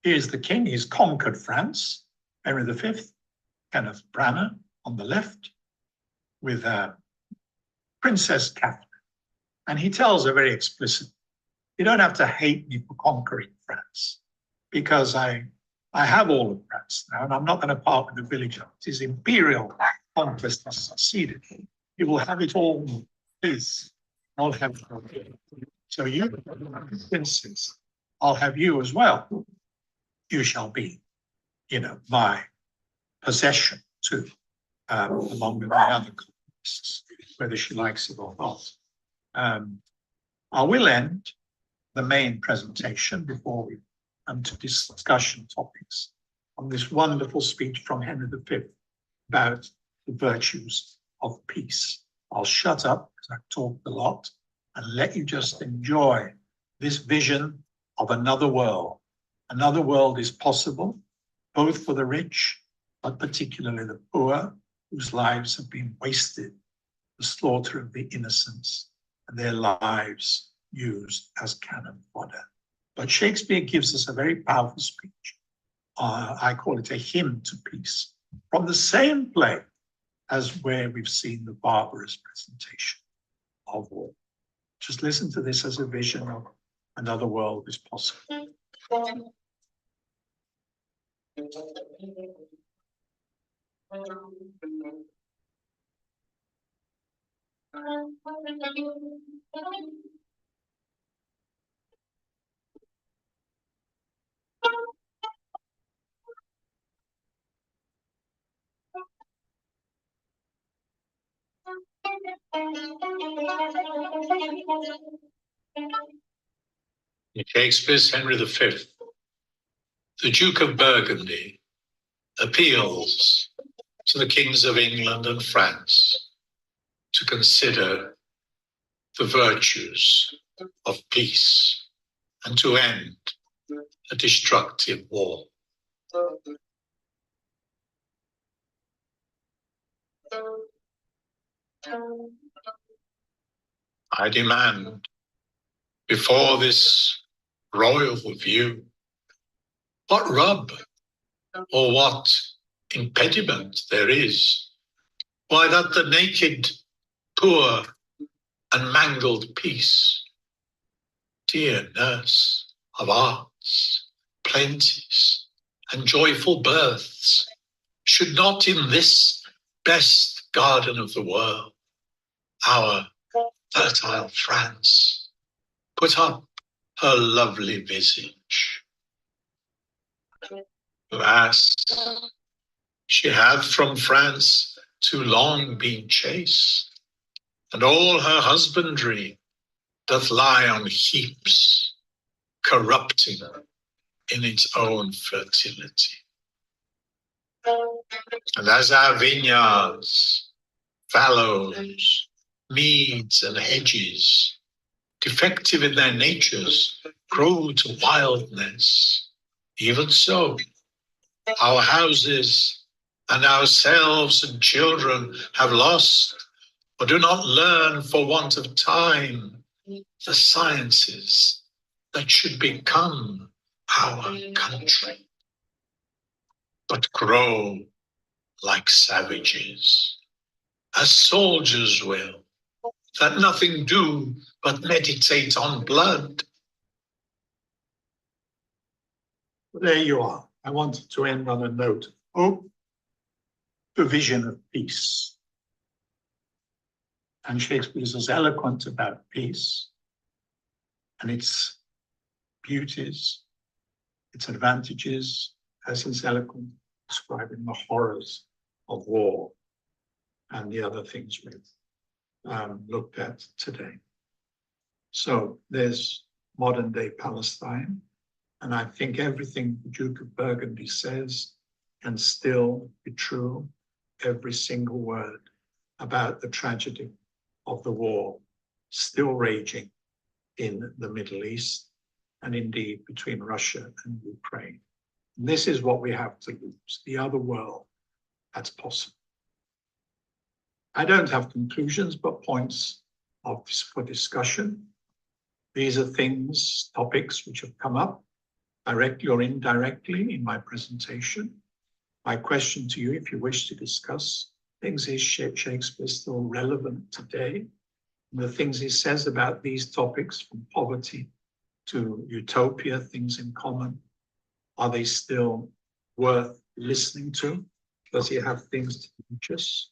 Speaker 4: Here's the king, he's conquered France, Henry V, Kenneth Branagh on the left, with Princess Catherine. And he tells her very explicitly, you don't have to hate me for conquering France, because I have all of France now, and I'm not going to part with the village. His imperial conquest has succeeded. You will have it all, please. I'll have it. So you, princes, I'll have you as well. You shall be, you know, my possession too, along with my other conquests, whether she likes it or not. I will end the main presentation before we come to discussion topics on this wonderful speech from Henry V about the virtues of peace. I'll shut up because I've talked a lot and let you just enjoy this vision of another world. Another world is possible, both for the rich, but particularly the poor, whose lives have been wasted, the slaughter of the innocents, and their lives used as cannon fodder. But Shakespeare gives us a very powerful speech. I call it a hymn to peace, from the same play as where we've seen the barbarous presentation of war. Just listen to this as a vision of another world is possible.
Speaker 5: In Shakespeare's Henry V, the Duke of Burgundy appeals to the kings of England and France to consider the virtues of peace and to end a destructive war. I demand, before this royal view, what rub or what impediment there is, why that the naked, poor, and mangled peace, dear nurse of arts, plenties, and joyful births, should not in this best garden of the world, our fertile France, put up her lovely visage. Alas, she hath from France too long been chased, and all her husbandry doth lie on heaps, corrupting in its own fertility. And as our vineyards, fallows, meads, and hedges, defective in their natures, grow to wildness, even so our houses and ourselves and children have lost, or do not learn for want of time, the sciences that should become our country, but grow like savages, as soldiers will, that nothing do but meditate on blood.
Speaker 4: There you are. I wanted to end on a note of hope, the vision of peace. And Shakespeare is as eloquent about peace and its beauties, its advantages, as he's eloquent describing the horrors of war and the other things we've looked at today. So there's modern day Palestine. And I think everything the Duke of Burgundy says can still be true, every single word about the tragedy of the war still raging in the Middle East and indeed between Russia and Ukraine. And this is what we have to lose, the other world that's possible. I don't have conclusions, but points for discussion. These are things, topics which have come up directly or indirectly in my presentation. My question to you, if you wish to discuss things, is Shakespeare still relevant today? And the things he says about these topics, from poverty to utopia, things in common, are they still worth listening to? Does he have things to teach us?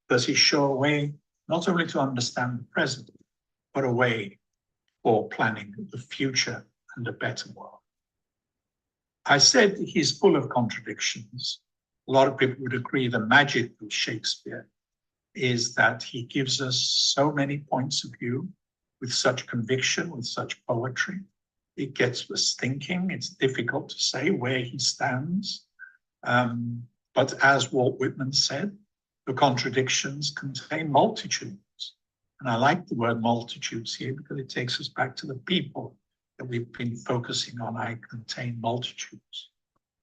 Speaker 4: Does he show a way not only to understand the present, but a way for planning the future and a better world? I said he's full of contradictions. A lot of people would agree the magic of Shakespeare is that he gives us so many points of view with such conviction, with such poetry. It gets us thinking. It's difficult to say where he stands. But as Walt Whitman said, the contradictions contain multitudes. And I like the word multitudes here because it takes us back to the people that we've been focusing on. I contain multitudes,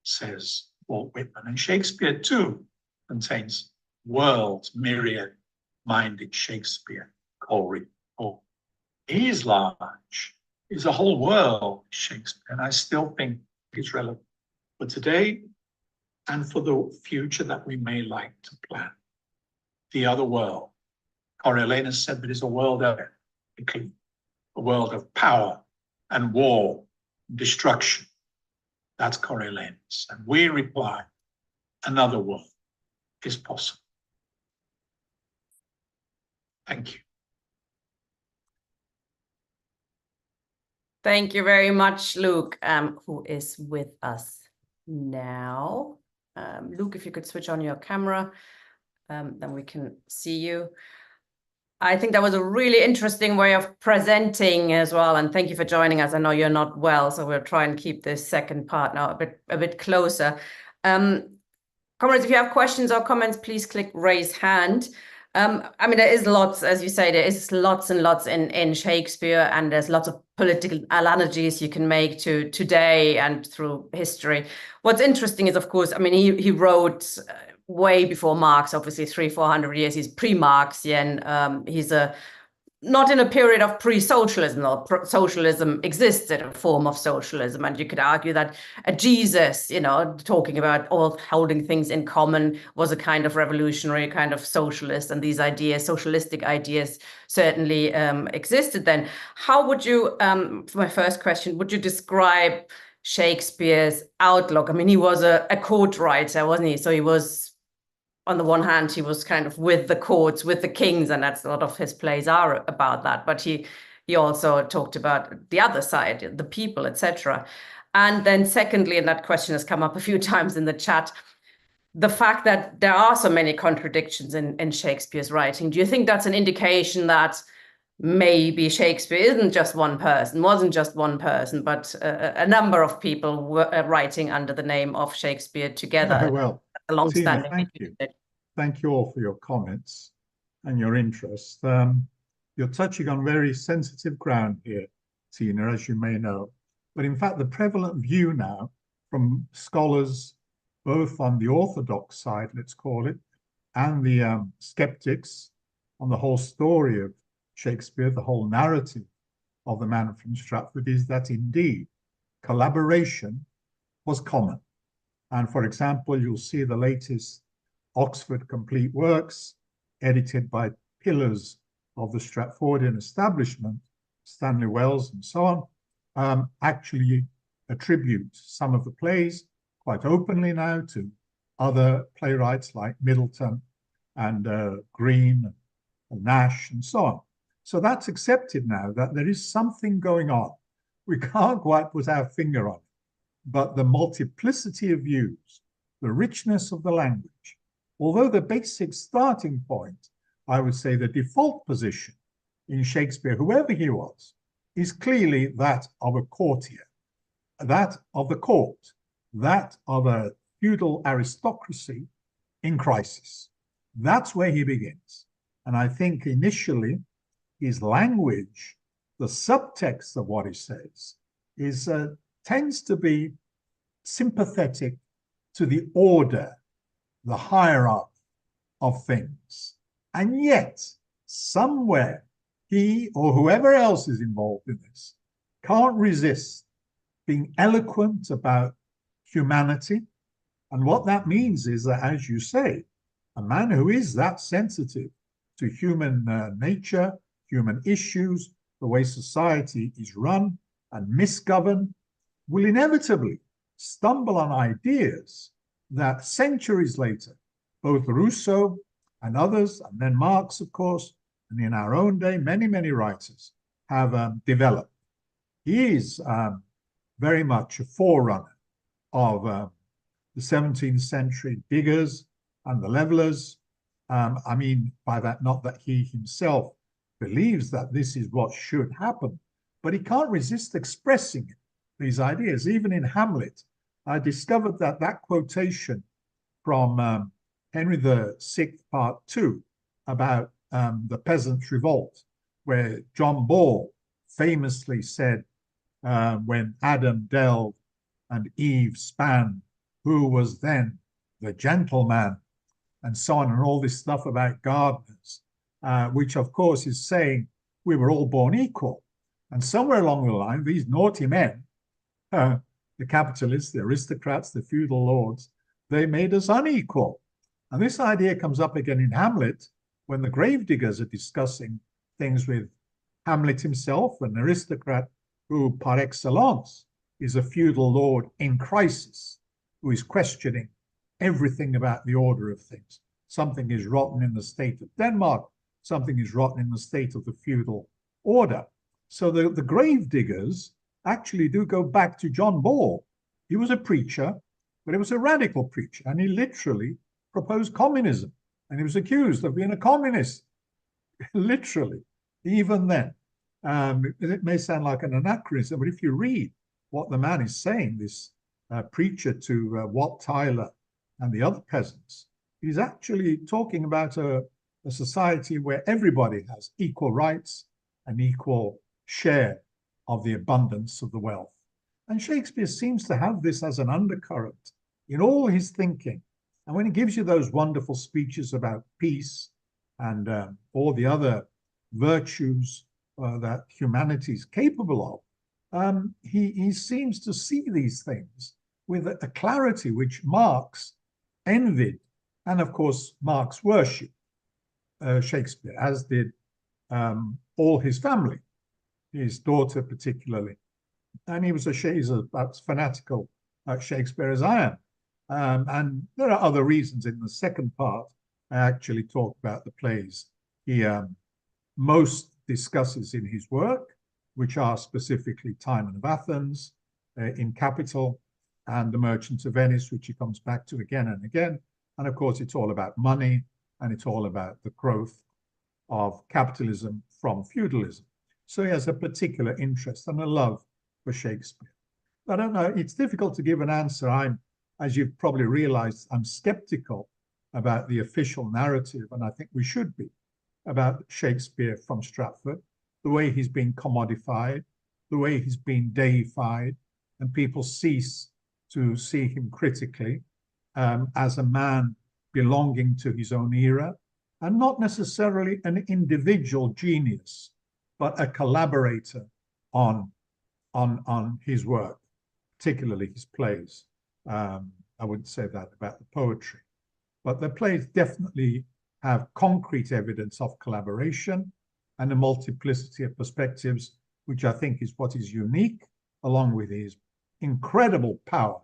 Speaker 4: says Walt Whitman. And Shakespeare too contains worlds, myriad-minded Shakespeare, Coleridge. Oh, he is large. He's a whole world, Shakespeare, and I still think he's relevant for today and for the future that we may like to plan. The other world. Coriolanus said that it's a world of a world of power and war, and destruction, That's Coriolanus. And we reply, another world is possible. Thank you.
Speaker 1: Thank you very much, Luke, who is with us now. Luke, if you could switch on your camera, then we can see you. I think that was a really interesting way of presenting as well. And thank you for joining us. I know you're not well, so we'll try and keep this second part now a bit closer. Comrades, if you have questions or comments, please click raise hand. I mean, there is lots, as you say, there is lots and lots in Shakespeare, and there's lots of political analogies you can make to today and through history. What's interesting is, of course, I mean, he wrote way before Marx, obviously 300-400 years. He's pre-Marxian. He's not in a period of pre-socialism, or socialism existed, a form of socialism. And you could argue that Jesus, you know, talking about all holding things in common, was a kind of revolutionary, kind of socialist. And these ideas, socialistic ideas, certainly existed then. How would you, for my first question, would you describe Shakespeare's outlook? I mean, he was a court writer, wasn't he? So he was, on the one hand, he was kind of with the courts, with the kings, and that's a lot of his plays are about that. But he also talked about the other side, the people, etc. And then secondly, and that question has come up a few times in the chat, the fact that there are so many contradictions in Shakespeare's writing. Do you think that's an indication that maybe Shakespeare isn't just one person, wasn't just one person, but a number of people were writing under the name of Shakespeare together?
Speaker 6: Well, Tina, thank you. Thank you all for your comments and your interest. You're touching on very sensitive ground here, Tina, as you may know. But in fact, the prevalent view now from scholars, both on the orthodox side, let's call it, and the skeptics on the whole story of Shakespeare, the whole narrative of the man from Stratford, is that indeed collaboration was common. And for example, you'll see the latest Oxford Complete Works, edited by pillars of the Stratfordian establishment, Stanley Wells and so on, actually attribute some of the plays quite openly now to other playwrights like Middleton and Green and Nash and so on. So that's accepted now, that there is something going on. We can't quite put our finger on it, but the multiplicity of views, the richness of the language, although the basic starting point, I would say the default position in Shakespeare, whoever he was, is clearly that of a courtier, that of the court, that of a feudal aristocracy in crisis. That's where he begins. And I think initially his language, the subtext of what he says, is tends to be sympathetic to the order, the hierarchy of things. And yet, somewhere, he or whoever else is involved in this can't resist being eloquent about humanity. And what that means is that, as you say, a man who is that sensitive to human nature, human issues, the way society is run and misgoverned, will inevitably stumble on ideas that centuries later, both Rousseau and others, and then Marx, of course, and in our own day, many, many writers have developed. He is very much a forerunner of the 17th century diggers and the levelers. I mean, by that, not that he himself believes that this is what should happen, but he can't resist expressing it, these ideas. Even in Hamlet, I discovered that that quotation from Henry VI, Part 2, about the Peasants' Revolt, where John Ball famously said, when Adam delved and Eve span, who was then the gentleman, and so on, and all this stuff about gardeners, which of course is saying we were all born equal. And somewhere along the line, these naughty men, the capitalists, the aristocrats, the feudal lords, they made us unequal. And this idea comes up again in Hamlet when the gravediggers are discussing things with Hamlet himself, an aristocrat who par excellence is a feudal lord in crisis who is questioning everything about the order of things. Something is rotten in the state of Denmark, something is rotten in the state of the feudal order. So the grave diggers actually do go back to John Ball. He was a preacher, but he was a radical preacher, and he literally proposed communism, and he was accused of being a communist, literally, even then. It may sound like an anachronism, but if you read what the man is saying, this preacher to Wat Tyler and the other peasants, he's actually talking about a society where everybody has equal rights and equal share of the abundance of the wealth. And Shakespeare seems to have this as an undercurrent in all his thinking. And when he gives you those wonderful speeches about peace and all the other virtues that humanity is capable of, he seems to see these things with a clarity which Marx envied. And of course, Marx worshipped Shakespeare, as did all his family, his daughter particularly. And he's about as fanatical Shakespeare as I am. And there are other reasons. In the second part, I actually talk about the plays he most discusses in his work, which are specifically Timon of Athens, in Capital, and The Merchant of Venice, which he comes back to again and again. And of course, it's all about money, and it's all about the growth of capitalism from feudalism. So he has a particular interest and a love for Shakespeare. I don't know, it's difficult to give an answer. As you've probably realized, I'm skeptical about the official narrative, and I think we should be, about Shakespeare from Stratford, the way he's been commodified, the way he's been deified, and people cease to see him critically as a man belonging to his own era, and not necessarily an individual genius, but a collaborator on his work, particularly his plays. I wouldn't say that about the poetry, but the plays definitely have concrete evidence of collaboration and a multiplicity of perspectives, which I think is what is unique, along with his incredible power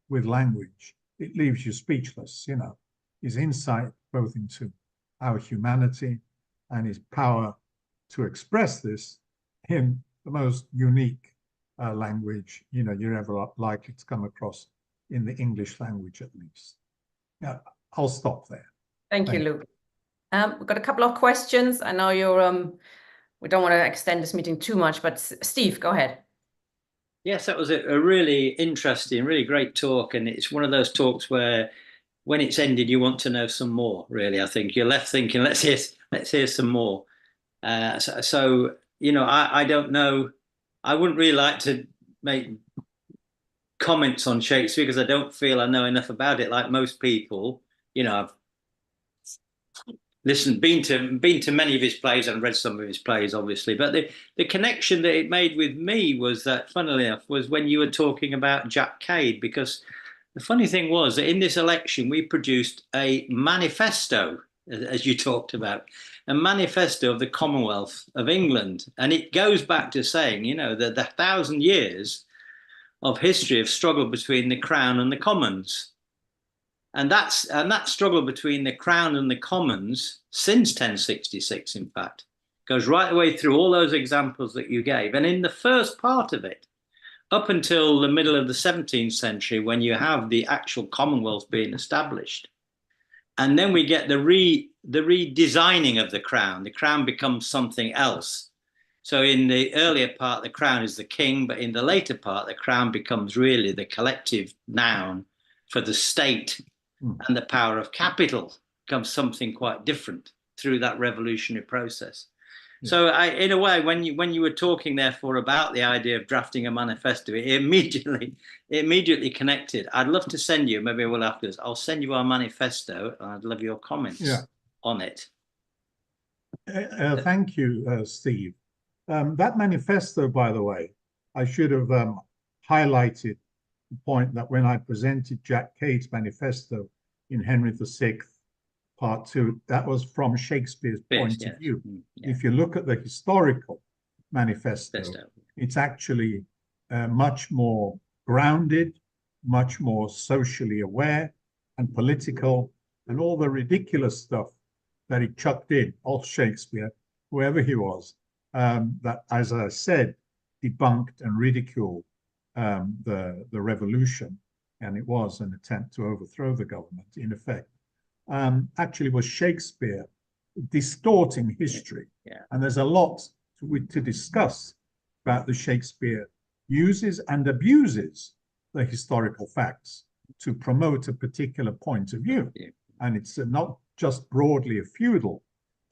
Speaker 6: with language. It leaves you speechless, you know, his insight both into our humanity and his power to express this in the most unique language, you know, you're ever likely to come across in the English language, at least. Yeah, I'll stop there.
Speaker 1: Thank you, Luke. We've got a couple of questions. I know you're, we don't want to extend this meeting too much, but Steve, go ahead.
Speaker 7: Yes, that was a really interesting, really great talk. And it's one of those talks where when it's ended, you want to know some more, really. I think you're left thinking, let's hear some more. So, you know, I don't know. I wouldn't really like to make comments on Shakespeare because I don't feel I know enough about it. Like most people, you know, I've been to many of his plays and read some of his plays, obviously. But the connection that it made with me was that, funnily enough, was when you were talking about Jack Cade, because the funny thing was that in this election, we produced a manifesto, as you talked about, a manifesto of the Commonwealth of England. And it goes back to saying, you know, that the 1,000 years of history of struggle between the Crown and the Commons. And that struggle between the Crown and the Commons, since 1066, in fact, goes right the way through all those examples that you gave. And in the first part of it, up until the middle of the 17th century, when you have the actual Commonwealth being established, and then we get the redesigning of the Crown becomes something else. So in the earlier part, the Crown is the king, but in the later part, the Crown becomes really the collective noun for the state, and the power of capital becomes something quite different through that revolutionary process. Yeah. So in a way, when you were talking therefore about the idea of drafting a manifesto, it immediately connected. I'd love to send you, maybe we'll after this, I'll send you our manifesto, and I'd love your comments on it.
Speaker 6: Thank you, Steve. That manifesto, by the way, I should have highlighted the point that when I presented Jack Cade's manifesto in Henry VI, Part 2, that was from Shakespeare's point of view. Yeah. If you look at the historical manifesto, it's actually much more grounded, much more socially aware and political, and all the ridiculous stuff that he chucked in, off Shakespeare, whoever he was, that, as I said, debunked and ridiculed the revolution, and it was an attempt to overthrow the government, in effect. Actually was Shakespeare distorting history.
Speaker 7: Yeah.
Speaker 6: And there's a lot to discuss about the Shakespeare uses and abuses the historical facts to promote a particular point of view.
Speaker 7: Yeah.
Speaker 6: And it's not just broadly a feudal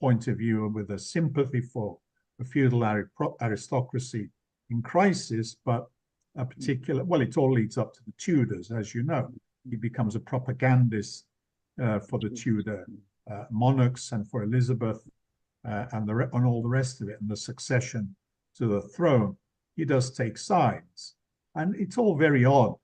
Speaker 6: point of view with a sympathy for a feudal aristocracy in crisis, but a particular, well, it all leads up to the Tudors, as you know. He becomes a propagandist for the Tudor monarchs and for Elizabeth and all the rest of it, and the succession to the throne. He does take sides. And it's all very odd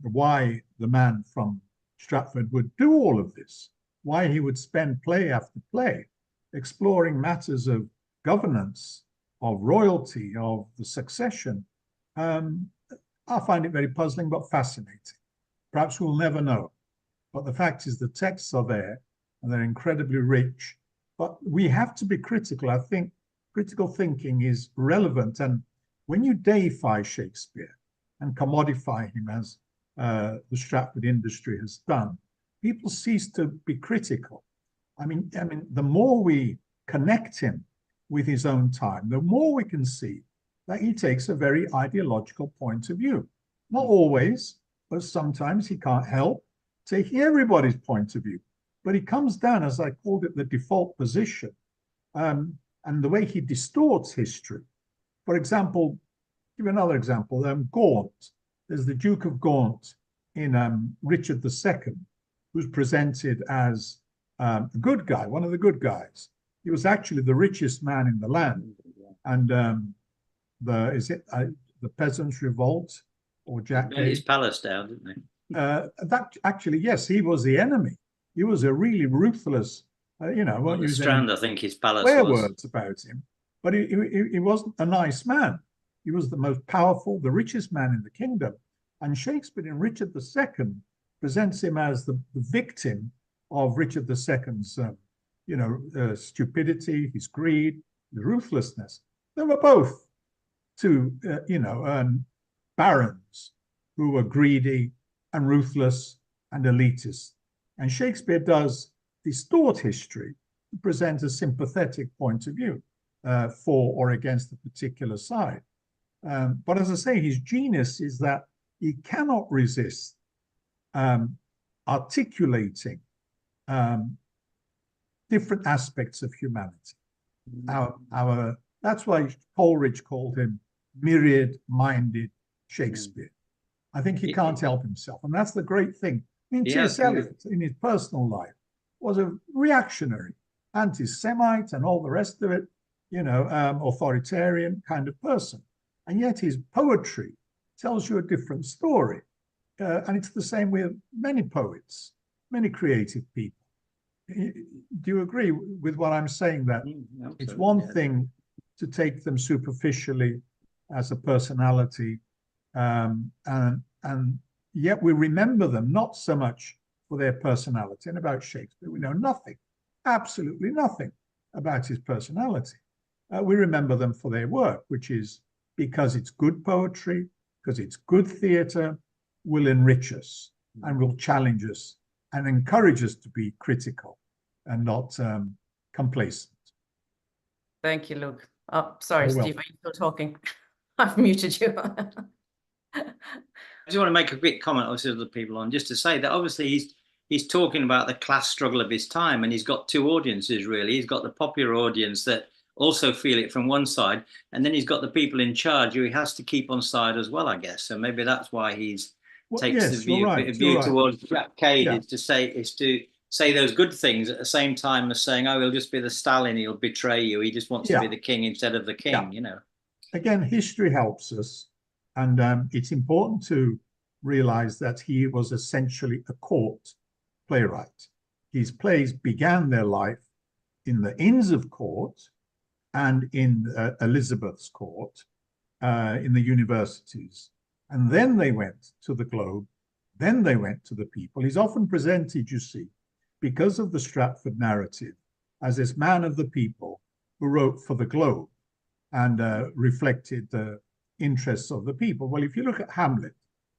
Speaker 6: why the man from Stratford would do all of this, why he would spend play after play exploring matters of governance, of royalty, of the succession. I find it very puzzling but fascinating. Perhaps we'll never know. But the fact is the texts are there and they're incredibly rich. But we have to be critical. I think critical thinking is relevant. And when you deify Shakespeare and commodify him, as the Stratford industry has done, people cease to be critical. I mean, the more we connect him with his own time, the more we can see that he takes a very ideological point of view. Not always, but sometimes he can't help taking everybody's point of view. But he comes down, as I called it, the default position, and the way he distorts history. For example, give another example, Gaunt. There's the Duke of Gaunt in Richard II, who's presented as a good guy, one of the good guys. He was actually the richest man in the land. And the Peasants' Revolt, or Jack?
Speaker 7: Burnt his palace down, didn't they?
Speaker 6: That actually, yes, he was the enemy. He was a really ruthless,
Speaker 7: Well, the Strand, I think his palace
Speaker 6: swear
Speaker 7: was.
Speaker 6: words about him. But he wasn't a nice man. He was the most powerful, the richest man in the kingdom. And Shakespeare in Richard II presents him as the victim of Richard II's, stupidity, his greed, his ruthlessness. They were both two, barons who were greedy and ruthless and elitist. And Shakespeare does distort history to present a sympathetic point of view for or against a particular side. But as I say, his genius is that he cannot resist articulating different aspects of humanity. That's why Coleridge called him myriad-minded Shakespeare. I think he can't help himself, and that's the great thing. I mean, T.S. Eliot, in his personal life, was a reactionary, anti-Semite, and all the rest of it, authoritarian kind of person. And yet his poetry tells you a different story. And it's the same with many poets, many creative people. Do you agree with what I'm saying, that it's one thing to take them superficially as a personality, and yet we remember them not so much for their personality. And about Shakespeare, we know nothing, absolutely nothing about his personality. We remember them for their work, which is because it's good poetry, because it's good theatre, will enrich us and will challenge us and encourage us to be critical and not complacent.
Speaker 1: Thank you, Luke. Oh, sorry,
Speaker 6: You're
Speaker 1: Steve, are you still talking? I've muted you.
Speaker 7: I just want to make a quick comment, obviously, to the people on, just to say that obviously he's talking about the class struggle of his time, and he's got two audiences, really. He's got the popular audience that also feel it from one side, and then he's got the people in charge who he has to keep on side as well, I guess. So maybe that's why he's takes the view towards Jack Cade, is to say those good things at the same time as saying, oh, he'll just be the Stalin, he'll betray you, he just wants to be the king instead of the king,
Speaker 6: Again, history helps us, and it's important to realize that he was essentially a court playwright. His plays began their life in the Inns of Court and in Elizabeth's court, in the universities and then they went to the Globe, then they went to the people. He's often presented, you see, because of the Stratford narrative, as this man of the people who wrote for the Globe and reflected the interests of the people. Well, if you look at Hamlet,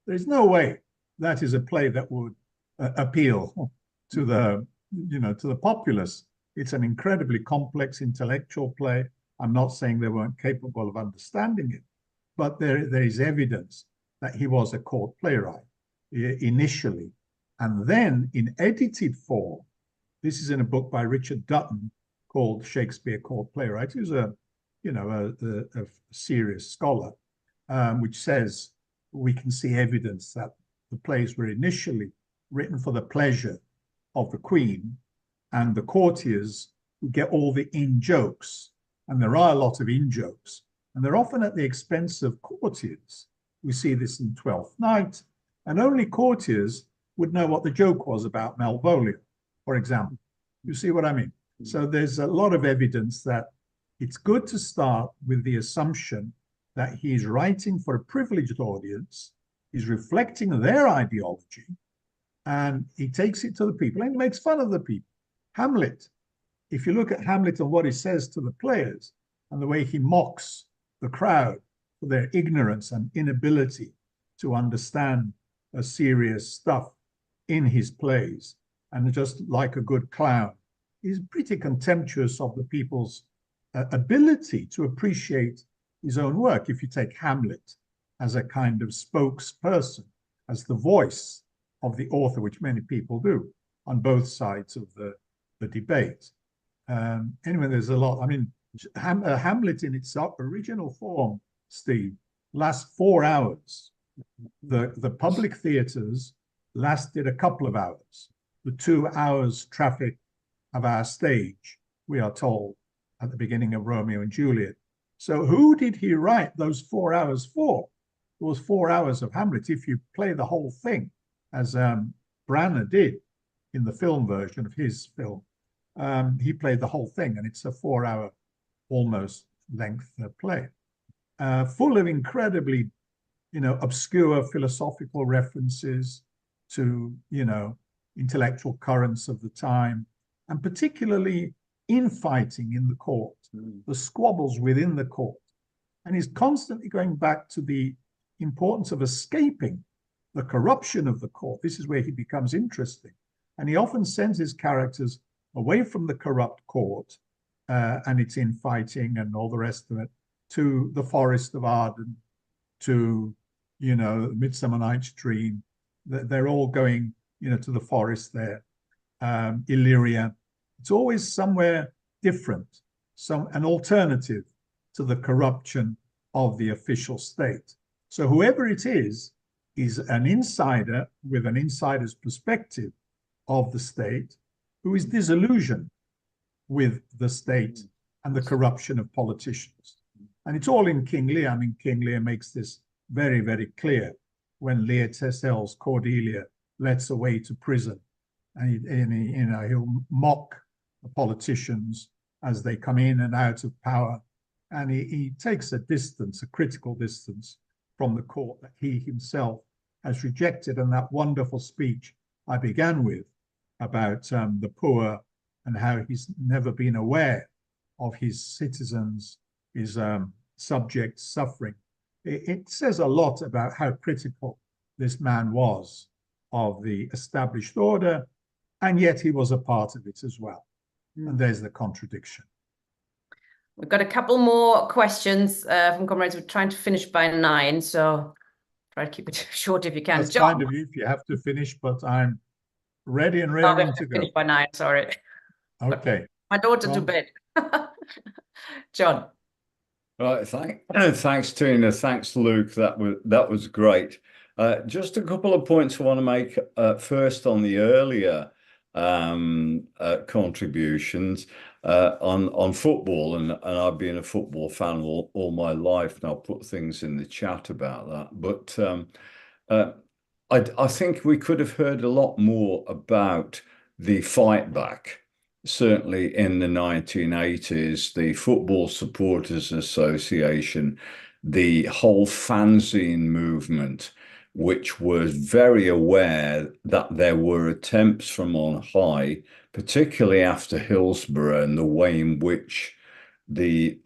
Speaker 6: there is no way that is a play that would appeal to the, to the populace. It's an incredibly complex intellectual play. I'm not saying they weren't capable of understanding it, but there is evidence that he was a court playwright initially. And then in edited form, this is in a book by Richard Dutton called Shakespeare Court Playwright, who's a serious scholar, which says we can see evidence that the plays were initially written for the pleasure of the Queen and the courtiers who get all the in-jokes. And there are a lot of in-jokes, and they're often at the expense of courtiers. We see this in Twelfth Night, and only courtiers would know what the joke was about Malvolio, for example. You see what I mean? So there's a lot of evidence that it's good to start with the assumption that he's writing for a privileged audience, he's reflecting their ideology, and he takes it to the people and he makes fun of the people. Hamlet, if you look at Hamlet and what he says to the players and the way he mocks the crowd for their ignorance and inability to understand serious stuff in his plays, and just like a good clown, he's pretty contemptuous of the people's ability to appreciate his own work. If you take Hamlet as a kind of spokesperson, as the voice of the author, which many people do on both sides of the debate. Anyway, there's a lot. I mean, Hamlet in its original form, Steve, lasts 4 hours. The public theatres lasted a couple of hours. The 2 hours traffic of our stage, we are told, at the beginning of Romeo and Juliet. So who did he write those 4 hours for? It was 4 hours of Hamlet. If you play the whole thing, as Branagh did in the film version of his film, he played the whole thing, and it's a 4 hour almost length play, full of incredibly, obscure philosophical references to, intellectual currents of the time, and particularly infighting in the court, the squabbles within the court. And he's constantly going back to the importance of escaping the corruption of the court. This is where he becomes interesting. And he often sends his characters away from the corrupt court and its infighting and all the rest of it, to the Forest of Arden, to, Midsummer Night's Dream. They're all going, to the forest there, Illyria. It's always somewhere different, an alternative to the corruption of the official state. So whoever it is an insider with an insider's perspective of the state, who is disillusioned with the state and the corruption of politicians. And it's all in King Lear. I mean, King Lear makes this very, very clear when Lear tells Cordelia, let's away to prison. And he'll mock the politicians as they come in and out of power. And he takes a distance, a critical distance from the court that he himself has rejected. And that wonderful speech I began with about the poor and how he's never been aware of his citizens, his subjects suffering. It says a lot about how critical this man was of the established order, and yet he was a part of it as well. And there's the contradiction.
Speaker 1: We've got a couple more questions from comrades. We're trying to finish by 9, so try to keep it short if you can.
Speaker 6: That's kind of you if you have to finish, but I'm ready and raring to go.
Speaker 1: Finish by 9, sorry.
Speaker 6: Okay.
Speaker 1: My daughter to bed. John.
Speaker 8: Right, thanks Tina, thanks Luke. That was great. Just a couple of points I want to make. First, on the earlier contributions on football, and I've been a football fan all my life, and I'll put things in the chat about that. But I think we could have heard a lot more about the fight back. Certainly in the 1980s, the Football Supporters Association the whole fanzine movement, which was very aware that there were attempts from on high, particularly after Hillsborough, and the way in which the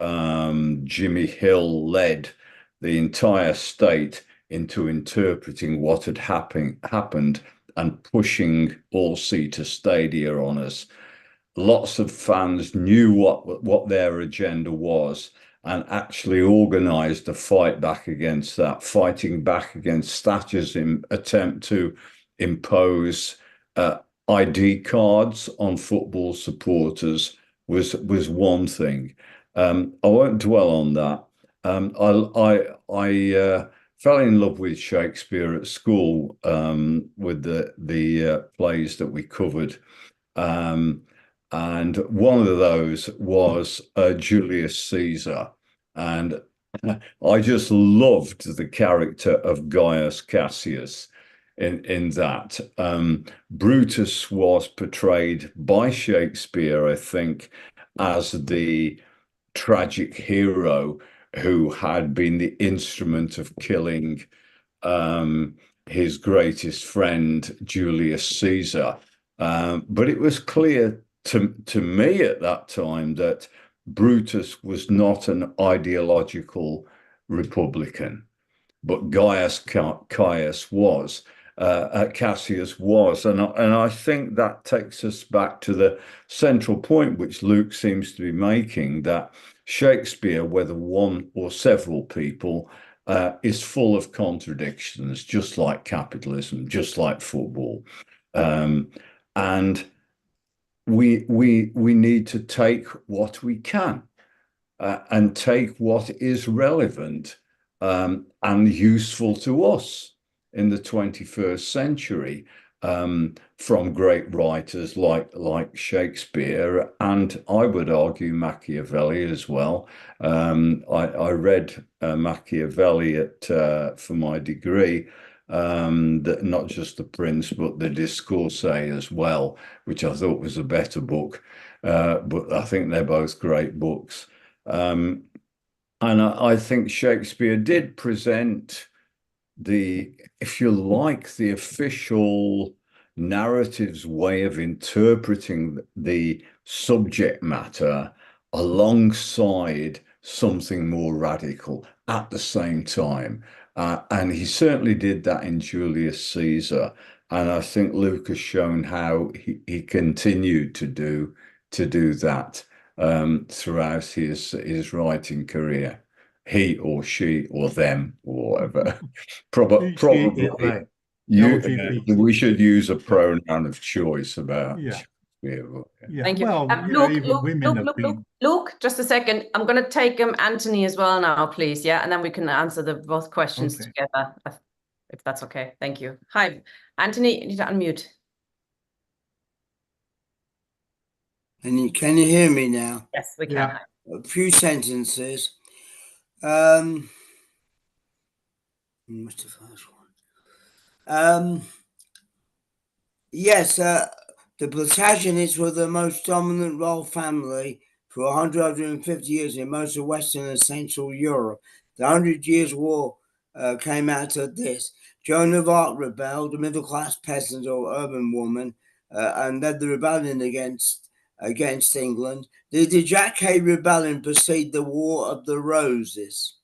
Speaker 8: Jimmy Hill led the entire state into interpreting what had happened and pushing all-seater stadia on us. Lots of fans knew what their agenda was and actually organized a fight back against that, fighting back against Thatcher's attempt to impose ID cards on football supporters was one thing. I won't dwell on that. I fell in love with Shakespeare at school with the plays that we covered. And one of those was Julius Caesar. And I just loved the character of Gaius Cassius in that. Brutus was portrayed by Shakespeare, I think, as the tragic hero who had been the instrument of killing his greatest friend, Julius Caesar. But it was clear to me at that time that Brutus was not an ideological Republican, but Cassius was. And I think that takes us back to the central point which Luke seems to be making, that Shakespeare, whether one or several people, is full of contradictions, just like capitalism, just like football. And we need to take what we can and take what is relevant and useful to us in the 21st century from great writers like Shakespeare, and I would argue Machiavelli as well. I read Machiavelli for my degree, that not just The Prince, but the Discourse as well, which I thought was a better book. But I think they're both great books. And I think Shakespeare did present if you like, the official narrative's way of interpreting the subject matter alongside something more radical at the same time. And he certainly did that in Julius Caesar. And I think Luke has shown how he continued to do that throughout his writing career. He or she or them or whatever. Probably we should use a pronoun of choice about Shakespeare.
Speaker 1: Thank you.
Speaker 6: Well,
Speaker 1: Luke, just a second. I'm going to take Anthony as well now, please. Yeah, and then we can answer both questions together, if that's okay. Thank you. Hi, Anthony, you need to unmute.
Speaker 9: Can you hear me now?
Speaker 1: Yes, we can.
Speaker 9: A few sentences. What's the first one? Yes, the Plantagenets were the most dominant royal family for 150 years in most of Western and Central Europe. The 100 Years' War came out of this. Joan of Arc rebelled, a middle-class peasant or urban woman, and led the rebellion against England. The Jack Hay rebellion preceded the War of the Roses.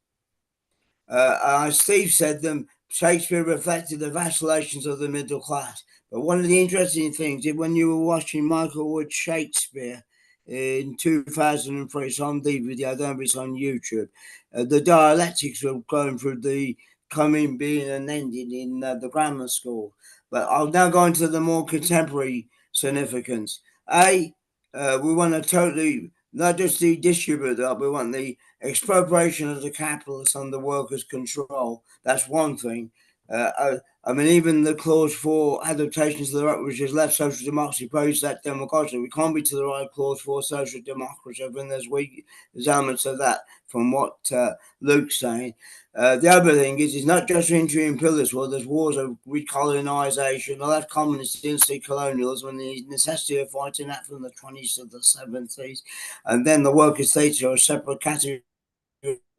Speaker 9: Steve said them. Shakespeare reflected the vacillations of the middle class. But one of the interesting things is when you were watching Michael Wood's Shakespeare in 2003, it's on DVD, I don't know if it's on YouTube, the dialectics were going through the coming, being, and ending in the grammar school. But I'll now go into the more contemporary significance. We want to totally, not just redistribute that, we want the expropriation of the capitalists under workers' control. That's one thing. I mean, even the clause 4 adaptations to the right, which is left social democracy, praise that democracy. We can't be to the right clause 4 social democracy. I think there's elements of that from what Luke's saying. The other thing is, it's not just entry imperialist war. There's wars of recolonization. The left communists didn't see colonialism and the necessity of fighting that from the 20s to the 70s. And then the worker states are a separate category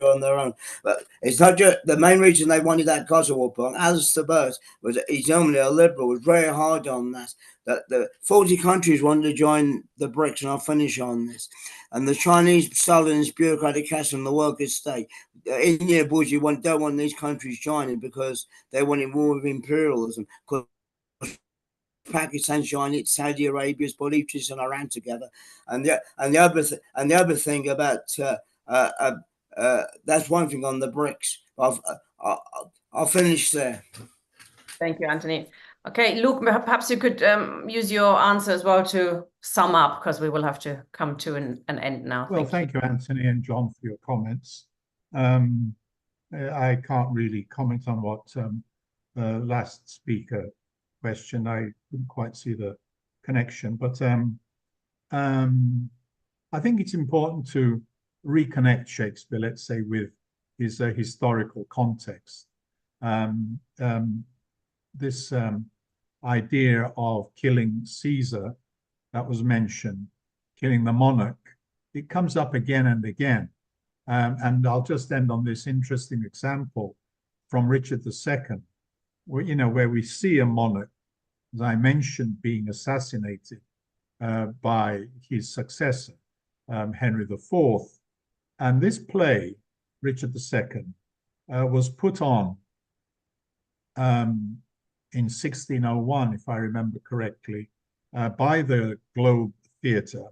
Speaker 9: on their own. But it's not just the main reason they wanted that Kosovo point. Alistair Burt was, he's normally a liberal, was very hard on that. That the 40 countries wanted to join the BRICS, and I'll finish on this. And the Chinese, Stalinist bureaucratic caste and the workers' state. India, Bushi don't want these countries joining because they wanted more of imperialism. Because Pakistan joining it, Saudi Arabia's Balochis and Iran together, and the other thing about that's one thing on the BRICS. I'll finish there.
Speaker 1: Thank you, Anthony. Okay, Luke, perhaps you could use your answer as well to sum up, because we will have to come to an end now.
Speaker 6: Well, thank you, Anthony and John, for your comments. I can't really comment on what the last speaker questioned. I couldn't quite see the connection, but I think it's important to reconnect Shakespeare, let's say, with his historical context. This idea of killing Caesar that was mentioned, killing the monarch, it comes up again and again. And I'll just end on this interesting example from Richard II, where we see a monarch, as I mentioned, being assassinated by his successor, Henry IV. And this play, Richard II, was put on in 1601, if I remember correctly, by the Globe Theatre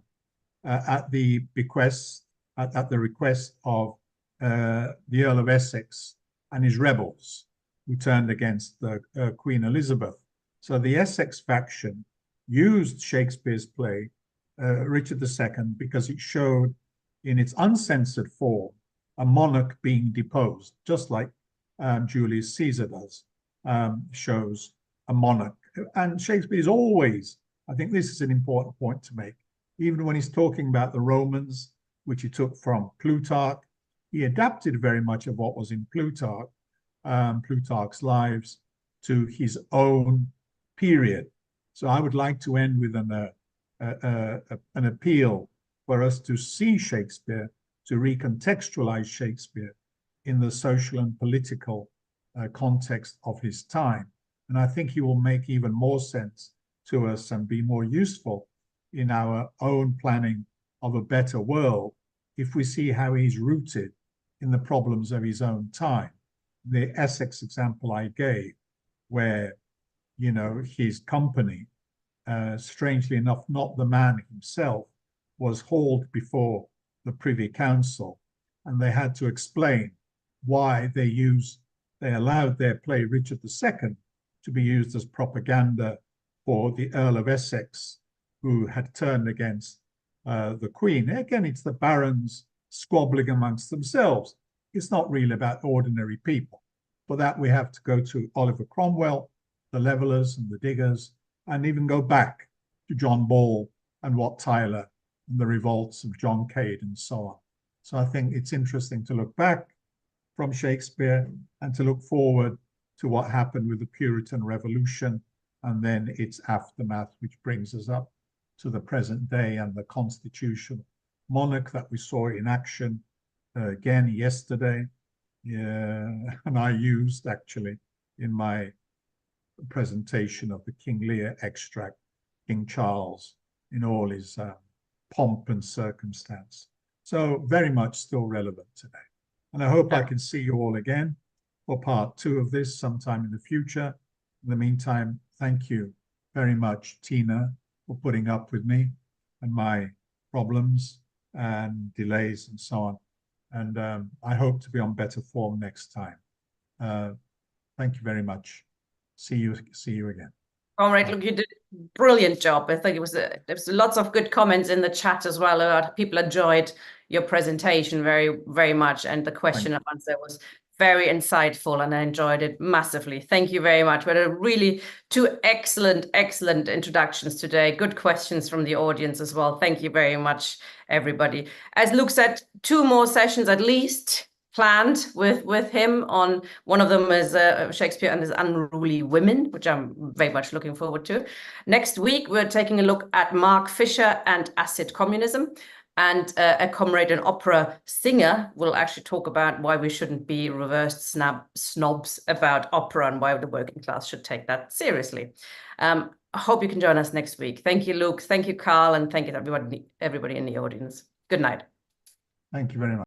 Speaker 6: at the request of the Earl of Essex and his rebels who turned against Queen Elizabeth. So the Essex faction used Shakespeare's play, Richard II, because it showed in its uncensored form a monarch being deposed, just like Julius Caesar does, shows a monarch. And Shakespeare is always, I think this is an important point to make, even when he's talking about the Romans, which he took from Plutarch, he adapted very much of what was in Plutarch's Lives to his own period. So I would like to end with an appeal for us to see Shakespeare, to recontextualize Shakespeare in the social and political context of his time. And I think he will make even more sense to us and be more useful in our own planning of a better world if we see how he's rooted in the problems of his own time. The Essex example I gave, where, his company, strangely enough, not the man himself, was hauled before the Privy Council, and they had to explain why they allowed their play Richard II to be used as propaganda for the Earl of Essex, who had turned against the Queen. Again, it's the barons squabbling amongst themselves. It's not really about ordinary people. For that, we have to go to Oliver Cromwell, the Levellers and the Diggers, and even go back to John Ball and Wat Tyler and the revolts of John Cade and so on. So I think it's interesting to look back from Shakespeare and to look forward to what happened with the Puritan Revolution and then its aftermath, which brings us up to the present day and the constitutional monarch that we saw in action again yesterday. And I used actually in my presentation of the King Lear extract, King Charles in all his pomp and circumstance. So very much still relevant today. And I hope I can see you all again for part 2 of this sometime in the future. In the meantime, thank you very much, Tina, for putting up with me and my problems and delays and so on. And I hope to be on better form next time. Thank you very much. See you again.
Speaker 1: All right, look, you did a brilliant job. I think there was lots of good comments in the chat as well. A lot of people enjoyed your presentation very, very much. And the question and answer was very insightful, and I enjoyed it massively. Thank you very much. We had really 2 excellent introductions today. Good questions from the audience as well. Thank you very much, everybody. As Luke said, 2 more sessions at least planned with him. On one of them is Shakespeare and his Unruly Women, which I'm very much looking forward to. Next week, we're taking a look at Mark Fisher and acid communism. And a comrade, an opera singer, will actually talk about why we shouldn't be reversed snobs about opera and why the working class should take that seriously. I hope you can join us next week. Thank you, Luke. Thank you, Carl. And thank you to everybody in the audience. Good night.
Speaker 6: Thank you very much.